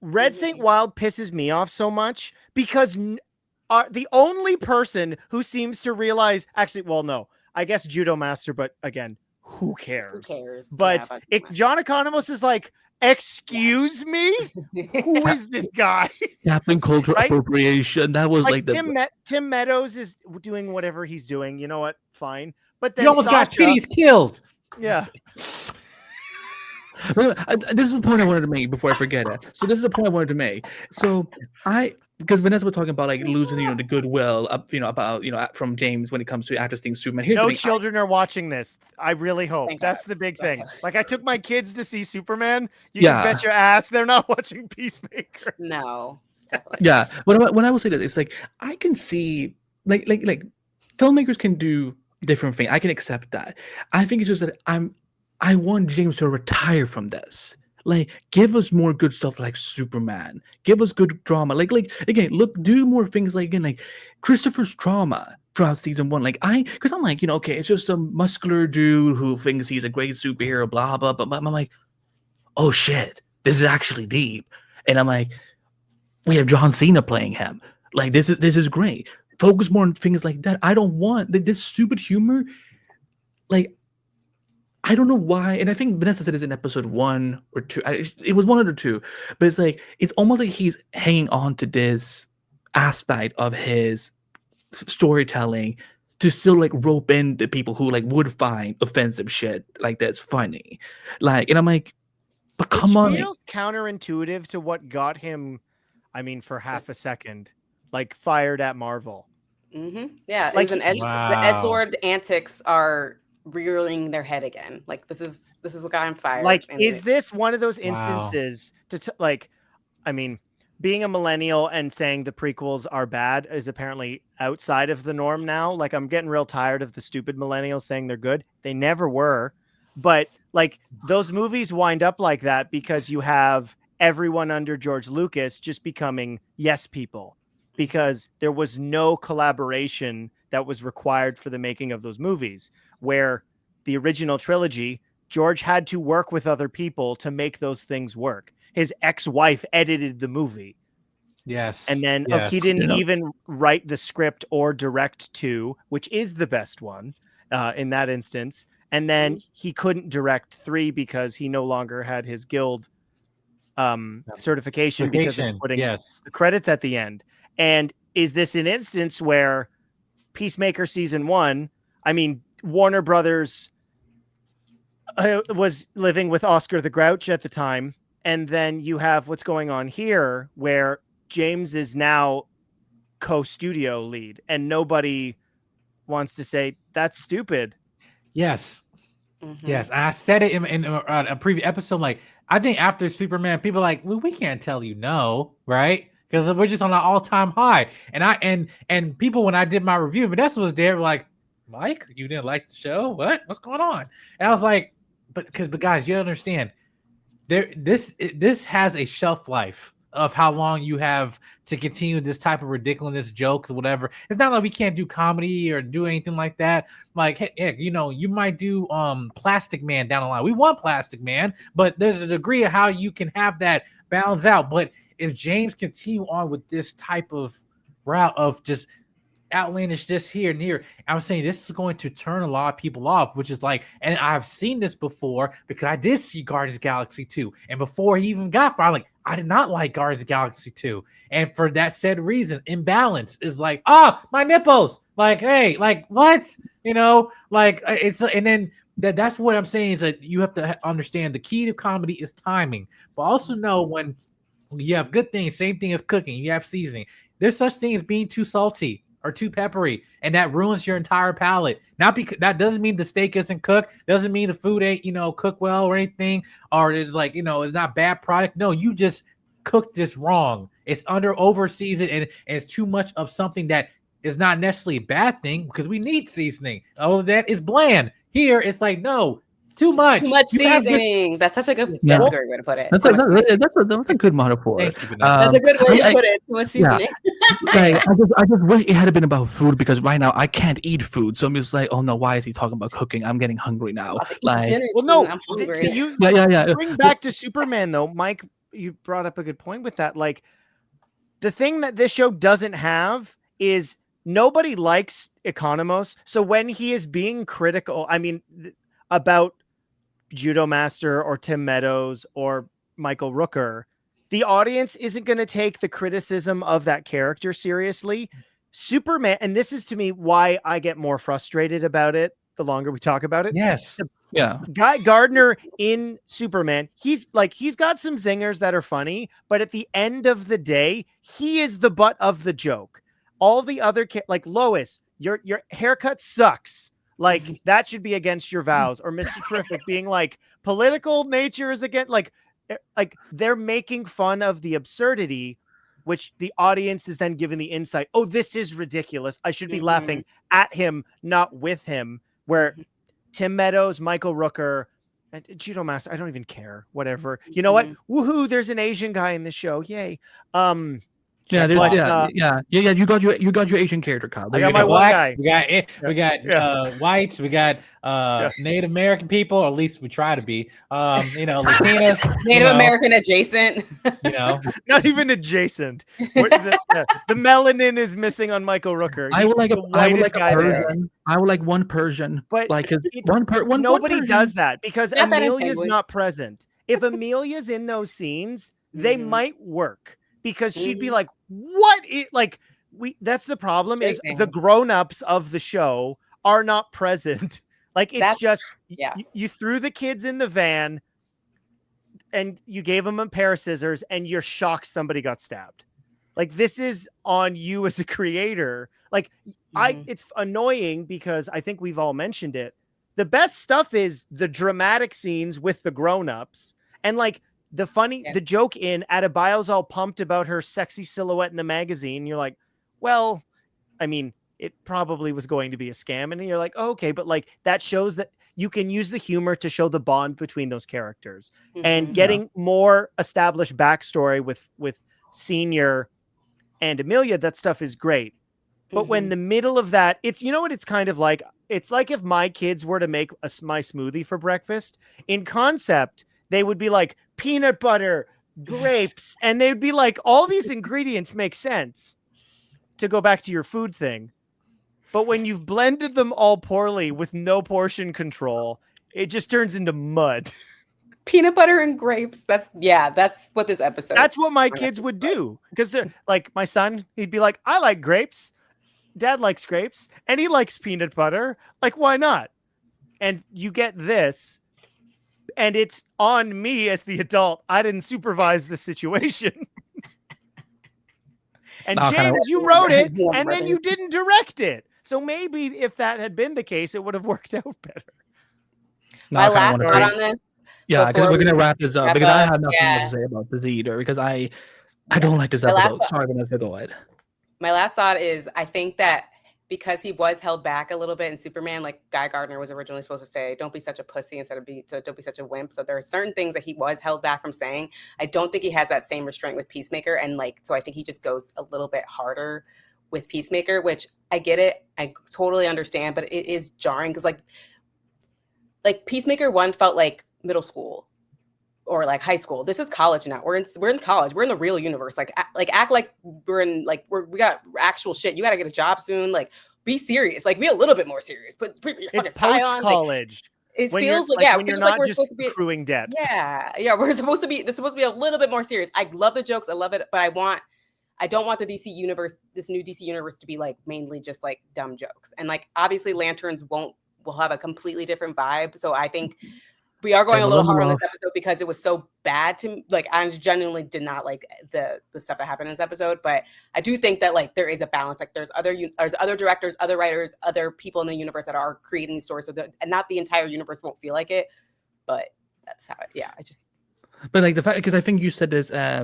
Red St. Wild pisses me off so much because the only person who seems to realize, actually, well, no, I guess Judo Master, but again. Who cares? But John Economos is like, excuse me? Who is this guy? Captain Cultural Appropriation. That was like Tim Meadows is doing whatever he's doing. You know what? Fine. But then he almost got kitties killed. Yeah. This is the point I wanted to make before I forget it. So this is the point I wanted to make. So because Vanessa was talking about like losing, the goodwill, from James when it comes to actors seeing Superman. Here's no children are watching this. I really hope that's the big thing. Like I took my kids to see Superman. You can bet your ass they're not watching Peacemaker. No. Yeah. When I will say that, it's like I can see like filmmakers can do different things. I can accept that. I think it's just that I want James to retire from this. Like, give us more good stuff like Superman. Give us good drama. Like again, do more things like Christopher's trauma throughout season 1. Because I'm like, okay, it's just a muscular dude who thinks he's a great superhero, blah blah. But I'm like, oh shit, this is actually deep. And I'm like, we have John Cena playing him. Like this is great. Focus more on things like that. I don't want this stupid humor. Like. I don't know why, and I think Vanessa said this in episode 1 or 2. It was 1 or 2, but it's like it's almost like he's hanging on to this aspect of his storytelling to still like rope in the people who like would find offensive shit like that's funny, and I'm like, but come on, it feels counterintuitive to what got him. I mean, for half a second, like fired at Marvel. Mm-hmm. Yeah, like the edgelord antics are rearing their head again. Like this is what got him fired. Like, is this one of those instances I mean, being a millennial and saying the prequels are bad is apparently outside of the norm now. Like, I'm getting real tired of the stupid millennials saying they're good. They never were. But like those movies wind up like that because you have everyone under George Lucas just becoming yes people because there was no collaboration that was required for the making of those movies. Where the original trilogy, George had to work with other people to make those things work. His ex-wife edited the movie. Yes. And then he didn't even write the script or direct 2, which is the best one in that instance. And then he couldn't direct 3 because he no longer had his guild certification because of putting the credits at the end. And is this an instance where Peacemaker season 1, I mean, Warner Brothers was living with Oscar the Grouch at the time. And then you have what's going on here where James is now co-studio lead, and nobody wants to say that's stupid. Yes. Mhm. Yes, I said it in a previous episode. Like, I think after Superman, people are like, well, we can't tell you no, right? Because we're just on an all-time high. And people, when I did my review, Vanessa was there, like, Mike, you didn't like the show? What's going on? And I was like, but guys, you understand, this has a shelf life of how long you have to continue this type of ridiculous jokes or whatever. It's not like we can't do comedy or do anything like that. Like, heck, you might do Plastic Man down the line. We want Plastic Man, but there's a degree of how you can have that balance out. But if James continue on with this type of route of just outlandish this here and here, I'm saying this is going to turn a lot of people off, which is like, and I've seen this before because I did see Guardians of the Galaxy 2, and before he even got far, like, I did not like Guardians of the Galaxy 2, and for that said reason, imbalance is like, my nipples, like, hey, like, what, like, it's, and then that's what I'm saying is that you have to understand the key to comedy is timing, but also know when you have good things, same thing as cooking, you have seasoning. There's such thing as being too salty or too peppery, and that ruins your entire palate. Not because that doesn't mean the steak isn't cooked, doesn't mean the food ain't cooked well or anything, or it's like it's not bad product. No, you just cooked this wrong. It's over seasoned, and it's too much of something that is not necessarily a bad thing because we need seasoning. All of that is bland. Here it's like, no, too much. Too much seasoning. That's such a good. Yeah. That's a great way to put it. That's a good metaphor. Thank you, Vanessa. That's a good way to put it. Too much seasoning. Like, I just wish it had been about food because right now I can't eat food. So I'm just like, oh no, why is he talking about cooking? I'm getting hungry now. Like, Well, no, I'm hungry. yeah. Bring back to Superman though, Mike. You brought up a good point with that. Like, the thing that this show doesn't have is nobody likes Economos. So when he is being critical, about Judo Master or Tim Meadows or Michael Rooker, the audience isn't going to take the criticism of that character seriously. Superman, and this is to me why I get more frustrated about it the longer we talk about it. Yes. Yeah. Guy Gardner in Superman, he's got some zingers that are funny, but at the end of the day, he is the butt of the joke. All the other like Lois, your haircut sucks. Like, that should be against your vows. Or Mr. Terrific being like, political nature is against, like they're making fun of the absurdity, which the audience is then given the insight. Oh, this is ridiculous. I should be laughing at him, not with him. Where Tim Meadows, Michael Rooker, and Judo Master, I don't even care. Whatever. You know what? Woohoo! There's an Asian guy in the show. Yay. Yeah, You got your Asian character, Kyle. I got my one guy. We got whites. We got Native American people, or at least we try to be. Latinas, Native American adjacent. Not even adjacent. The melanin is missing on Michael Rooker. I would like a Persian. I would like one Persian, but like nobody does that because Not that Amelia's intended. not present. If Amelia's in those scenes, they might work. Because she'd be like, what? That's the problem is the grown-ups of the show are not present. Like, it's you threw the kids in the van and you gave them a pair of scissors and you're shocked somebody got stabbed. Like, this is on you as a creator. Like, it's annoying because I think we've all mentioned it. The best stuff is the dramatic scenes with the grown-ups and like, the joke in Adebayo's all pumped about her sexy silhouette in the magazine. You're like, well, it probably was going to be a scam. And you're like, oh, okay. But like, that shows that you can use the humor to show the bond between those characters and getting more established backstory with Senior and Amelia. That stuff is great. But when the middle of that, it's, what it's kind of like, it's like if my kids were to make my smoothie for breakfast in concept, they would be like peanut butter, grapes, and they'd be like, all these ingredients make sense to go back to your food thing. But when you've blended them all poorly with no portion control, it just turns into mud. Peanut butter and grapes. That's what this episode. That's what my kids would do. Because they're like my son, he'd be like, I like grapes. Dad likes grapes. And he likes peanut butter. Like, why not? And you get this. And it's on me as the adult. I didn't supervise the situation. And Oh, kinda- James, you wrote it, Warner and then you Brothers. didn't direct it. So maybe if that had been the case, it would have worked out better. No, My I kinda last wanna- thought on this. Yeah, because before we're gonna we wrap this up wrap because I up, have nothing yeah. else to say about this either because I Yeah. don't like this My last episode. thought- Sorry, Vanessa, go ahead. My last thought is I think that because he was held back a little bit in Superman, like Guy Gardner was originally supposed to say, don't be such a pussy instead of don't be such a wimp. So there are certain things that he was held back from saying. I don't think he has that same restraint with Peacemaker. And so I think he just goes a little bit harder with Peacemaker, which I get it. I totally understand, but it is jarring because like Peacemaker 1 felt like middle school or like high school. This is college now. We're in college. We're in the real universe. Act like we got actual shit. You got to get a job soon. Like, be serious. Like, be a little bit more serious. But put your It's fucking tie on. post-college. It when feels you're, like when it you're feels not like we're just supposed to be accruing debt. Yeah. We're supposed to be. This is supposed to be a little bit more serious. I love the jokes. I love it, but I don't want the DC universe, this new DC universe, to be like mainly just like dumb jokes. And like obviously Lanterns will have a completely different vibe. So I think we are going a little hard on this episode because it was so bad to me. Like, I genuinely did not like the stuff that happened in this episode, but I do think that like there is a balance. Like there's other directors, other writers, other people in the universe that are creating these stories, and not the entire universe won't feel like it, but that's how it. Yeah, But like the fact, because I think you said this, I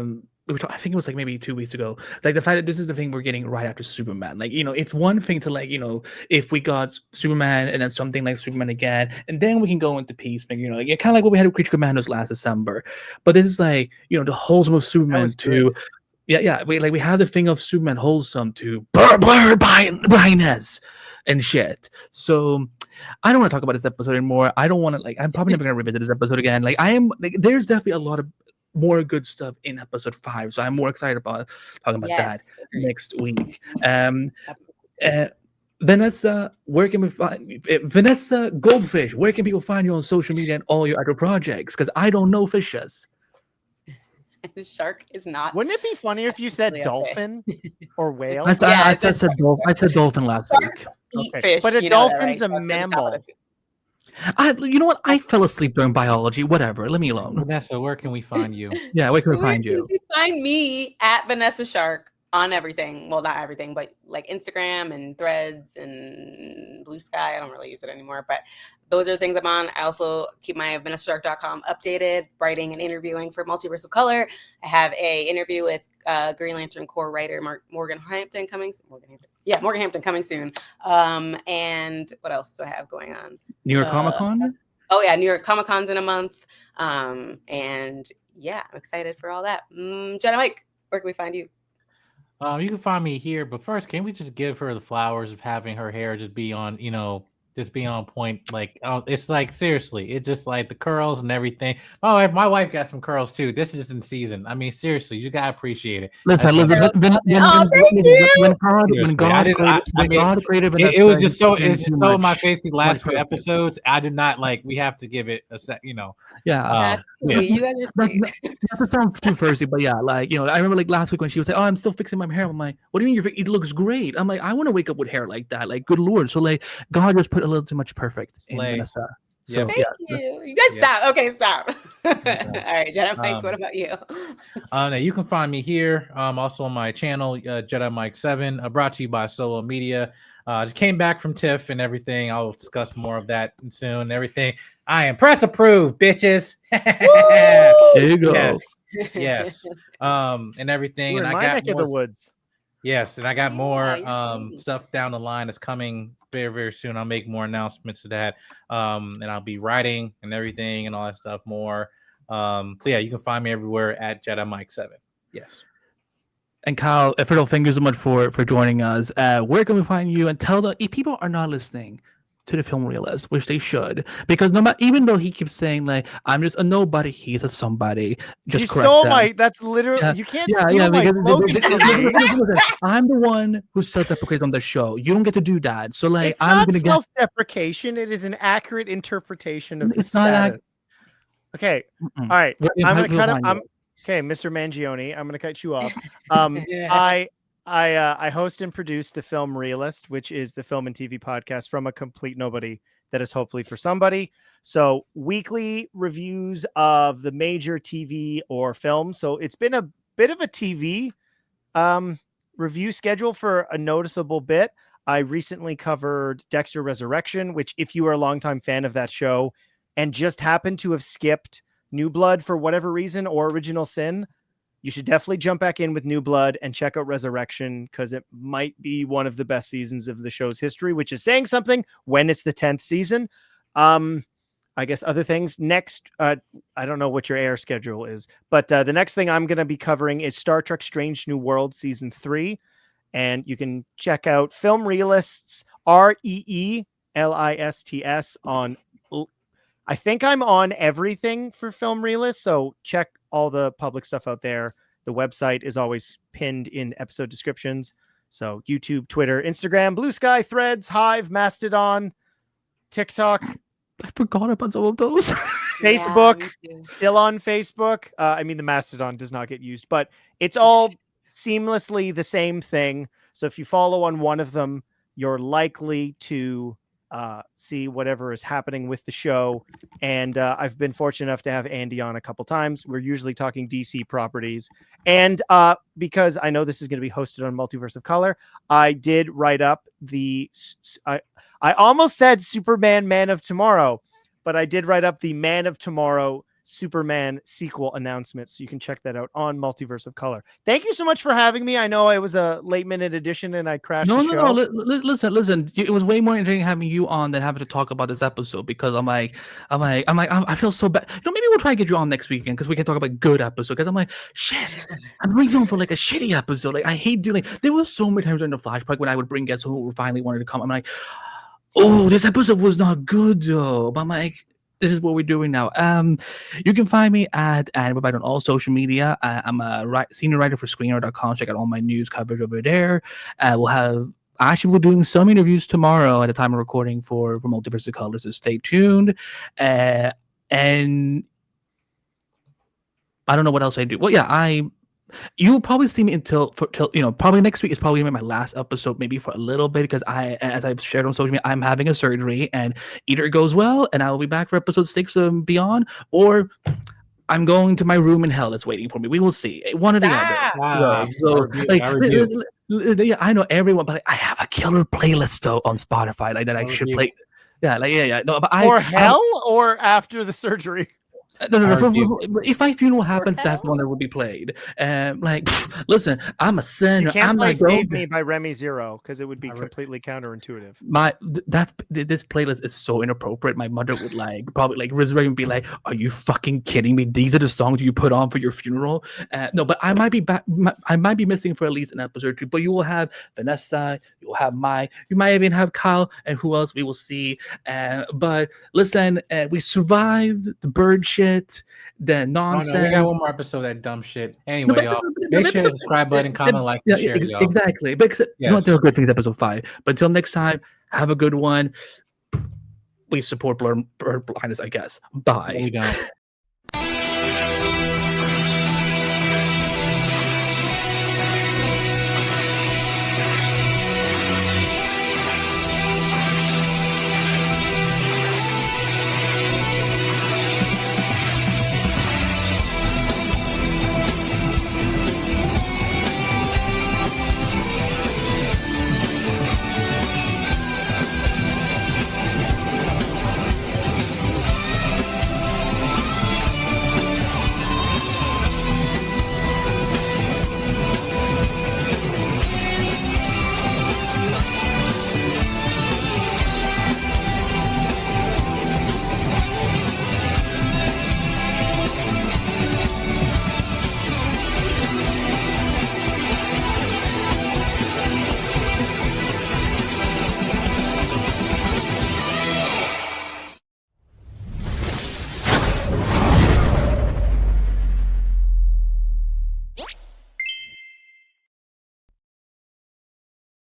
think it was like maybe 2 weeks ago. Like the fact that this is the thing we're getting right after Superman. Like, it's one thing to like, if we got Superman and then something like Superman again, and then we can go into Peacemaker, like kind of like what we had with Creature Commandos last December. But this is like, the wholesome of Superman to, we have the thing of Superman wholesome to blurred blindness and shit. So I don't want to talk about this episode anymore. I don't want to I'm probably never gonna revisit this episode again. Like I am there's definitely a lot of more good stuff in episode 5, so I'm more excited about talking about that next week. Vanessa, where can we find Vanessa Goldfish? Where can people find you on social media and all your other projects? Because I don't know fishes. The shark is not. Wouldn't it be funnier if you said dolphin or whale? I said dolphin last week. Eat fish, but a dolphin's a mammal. You know what? I fell asleep during biology. Whatever. Let me alone. Vanessa, where can we find you? Yeah, where can we find you? You can find me at Vanessa Shark on everything. Well, not everything, but like Instagram and Threads and Blue Sky. I don't really use it anymore, but those are the things I'm on. I also keep my VanessaShark.com updated, writing and interviewing for Multiverse of Color. I have a interview with Green Lantern Corps writer Morgan Hampton coming soon. And what else do I have going on? New York Comic Con? Oh yeah, New York Comic Con's in a month. And yeah, I'm excited for all that. Jenna Mike, where can we find you? You can find me here, but first, can we just give her the flowers of having her hair just be on, just be on point? Like, it's like seriously, it's just like the curls and everything. Oh, my wife got some curls too. This is in season. I mean, seriously, you gotta appreciate it. Listen, when God created Vanessa, it was just so in my face these last few episodes. I did not like. We have to give it a sec. Yeah. You guys are sweet. Not to sound too thirsty, but yeah, I remember like last week when she was like, "Oh, I'm still fixing my hair." I'm like, "What do you mean? It looks great." I'm like, "I want to wake up with hair like that." Like, good lord. So like, God just put a little too much perfect in Vanessa. So Thank you. You guys stop. Okay, stop. All right, Jedi Mike. What about you? Now you can find me here. Also on my channel, Jedi Mike 7, brought to you by Solo Media. Just came back from TIFF and everything. I'll discuss more of that soon. And everything. I am press approved, bitches. There you go. Yes. And everything. We're and in I my got neck of the woods. Yes, and I got more stuff down the line that's coming very, very soon. I'll make more announcements to that. And I'll be writing and everything and all that stuff more. So yeah, you can find me everywhere at Jedi Mike 7. Yes. And Kyle, Fiddle, thank you so much for joining us. Where can we find you? And tell if people are not listening to the Film Realist, which they should, because even though he keeps saying like I'm just a nobody, he's a somebody. Just you correct stole them. that's literally you can't steal my slogan. I'm the one who self-deprecates on the show. You don't get to do that. So like it's not self-deprecation. It is an accurate interpretation of the status. Okay. All right. I'm gonna cut him. Okay, Mr. Mangione, I'm gonna cut you off. I host and produce the Film Realist, which is the film and TV podcast from a complete nobody that is hopefully for somebody. So weekly reviews of the major TV or film. So it's been a bit of a TV review schedule for a noticeable bit. I recently covered Dexter Resurrection, which if you are a longtime fan of that show and just happen to have skipped New Blood for whatever reason or Original Sin, you should definitely jump back in with New Blood and check out Resurrection because it might be one of the best seasons of the show's history, which is saying something when it's the 10th season. I guess other things next, I don't know what your air schedule is, but the next thing I'm going to be covering is Star Trek Strange New World Season 3. And you can check out Film Realists, REELISTS on, I think I'm on everything for Film Realists. So check all the public stuff out there. The website is always pinned in episode descriptions. So YouTube, Twitter, Instagram, Blue Sky, Threads, Hive, Mastodon, TikTok. I forgot about some of those. Facebook, Yeah, still on Facebook. I mean, the Mastodon does not get used, but it's all seamlessly the same thing. So if you follow on one of them, you're likely to see whatever is happening with the show. And I've been fortunate enough to have Andy on a couple times. We're usually talking DC properties. And because I know this is going to be hosted on Multiverse of Color, I did write up I almost said Superman Man of Tomorrow, but I did write up the Man of Tomorrow Superman sequel announcement. So you can check that out on Multiverse of Color. Thank you so much for having me. I know it was a late minute edition and I crashed the show. Listen. It was way more entertaining having you on than having to talk about this episode because I feel so bad. Maybe we'll try to get you on next weekend because we can talk about good episode. Because I'm like, shit, I'm really going for like a shitty episode. Like I hate doing. There were so many times during the flashback when I would bring guests who finally wanted to come. I'm like, oh, this episode was not good though. But I'm like, this is what we're doing now. You can find me at Animabite on all social media. I'm a senior writer for Screener.com. Check out all my news coverage over there. We're doing some interviews tomorrow at the time of recording for Multiverse of Color, so stay tuned. And I don't know what else I do. Well, yeah, you'll probably see me until probably next week is probably gonna be my last episode, maybe for a little bit, because as I've shared on social media, I'm having a surgery, and either it goes well and I will be back for episode 6 and beyond, or I'm going to my room in hell that's waiting for me. We will see. One or the other. Yeah, I know everyone, but I have a killer playlist though on Spotify that I should play. Yeah. No, but hell or after the surgery. No. If my funeral happens, that's the one that will be played. Listen, I'm a sinner. You can't play "Save Me" by Remy Zero because it would be completely counterintuitive. This playlist is so inappropriate. My mother would probably resurrect and be like, "Are you fucking kidding me? These are the songs you put on for your funeral." No, but I might be back. I might be missing for at least an episode or two. But you will have Vanessa. You will have you might even have Kyle, and who else we will see. But listen, we survived the bird shit. The nonsense. We got one more episode of that dumb shit. Anyway, y'all, make sure to subscribe button, comment, like, and share. Exactly. Because there are good things. Episode 5. But until next time, have a good one. We support blindness, I guess. Bye. We don't.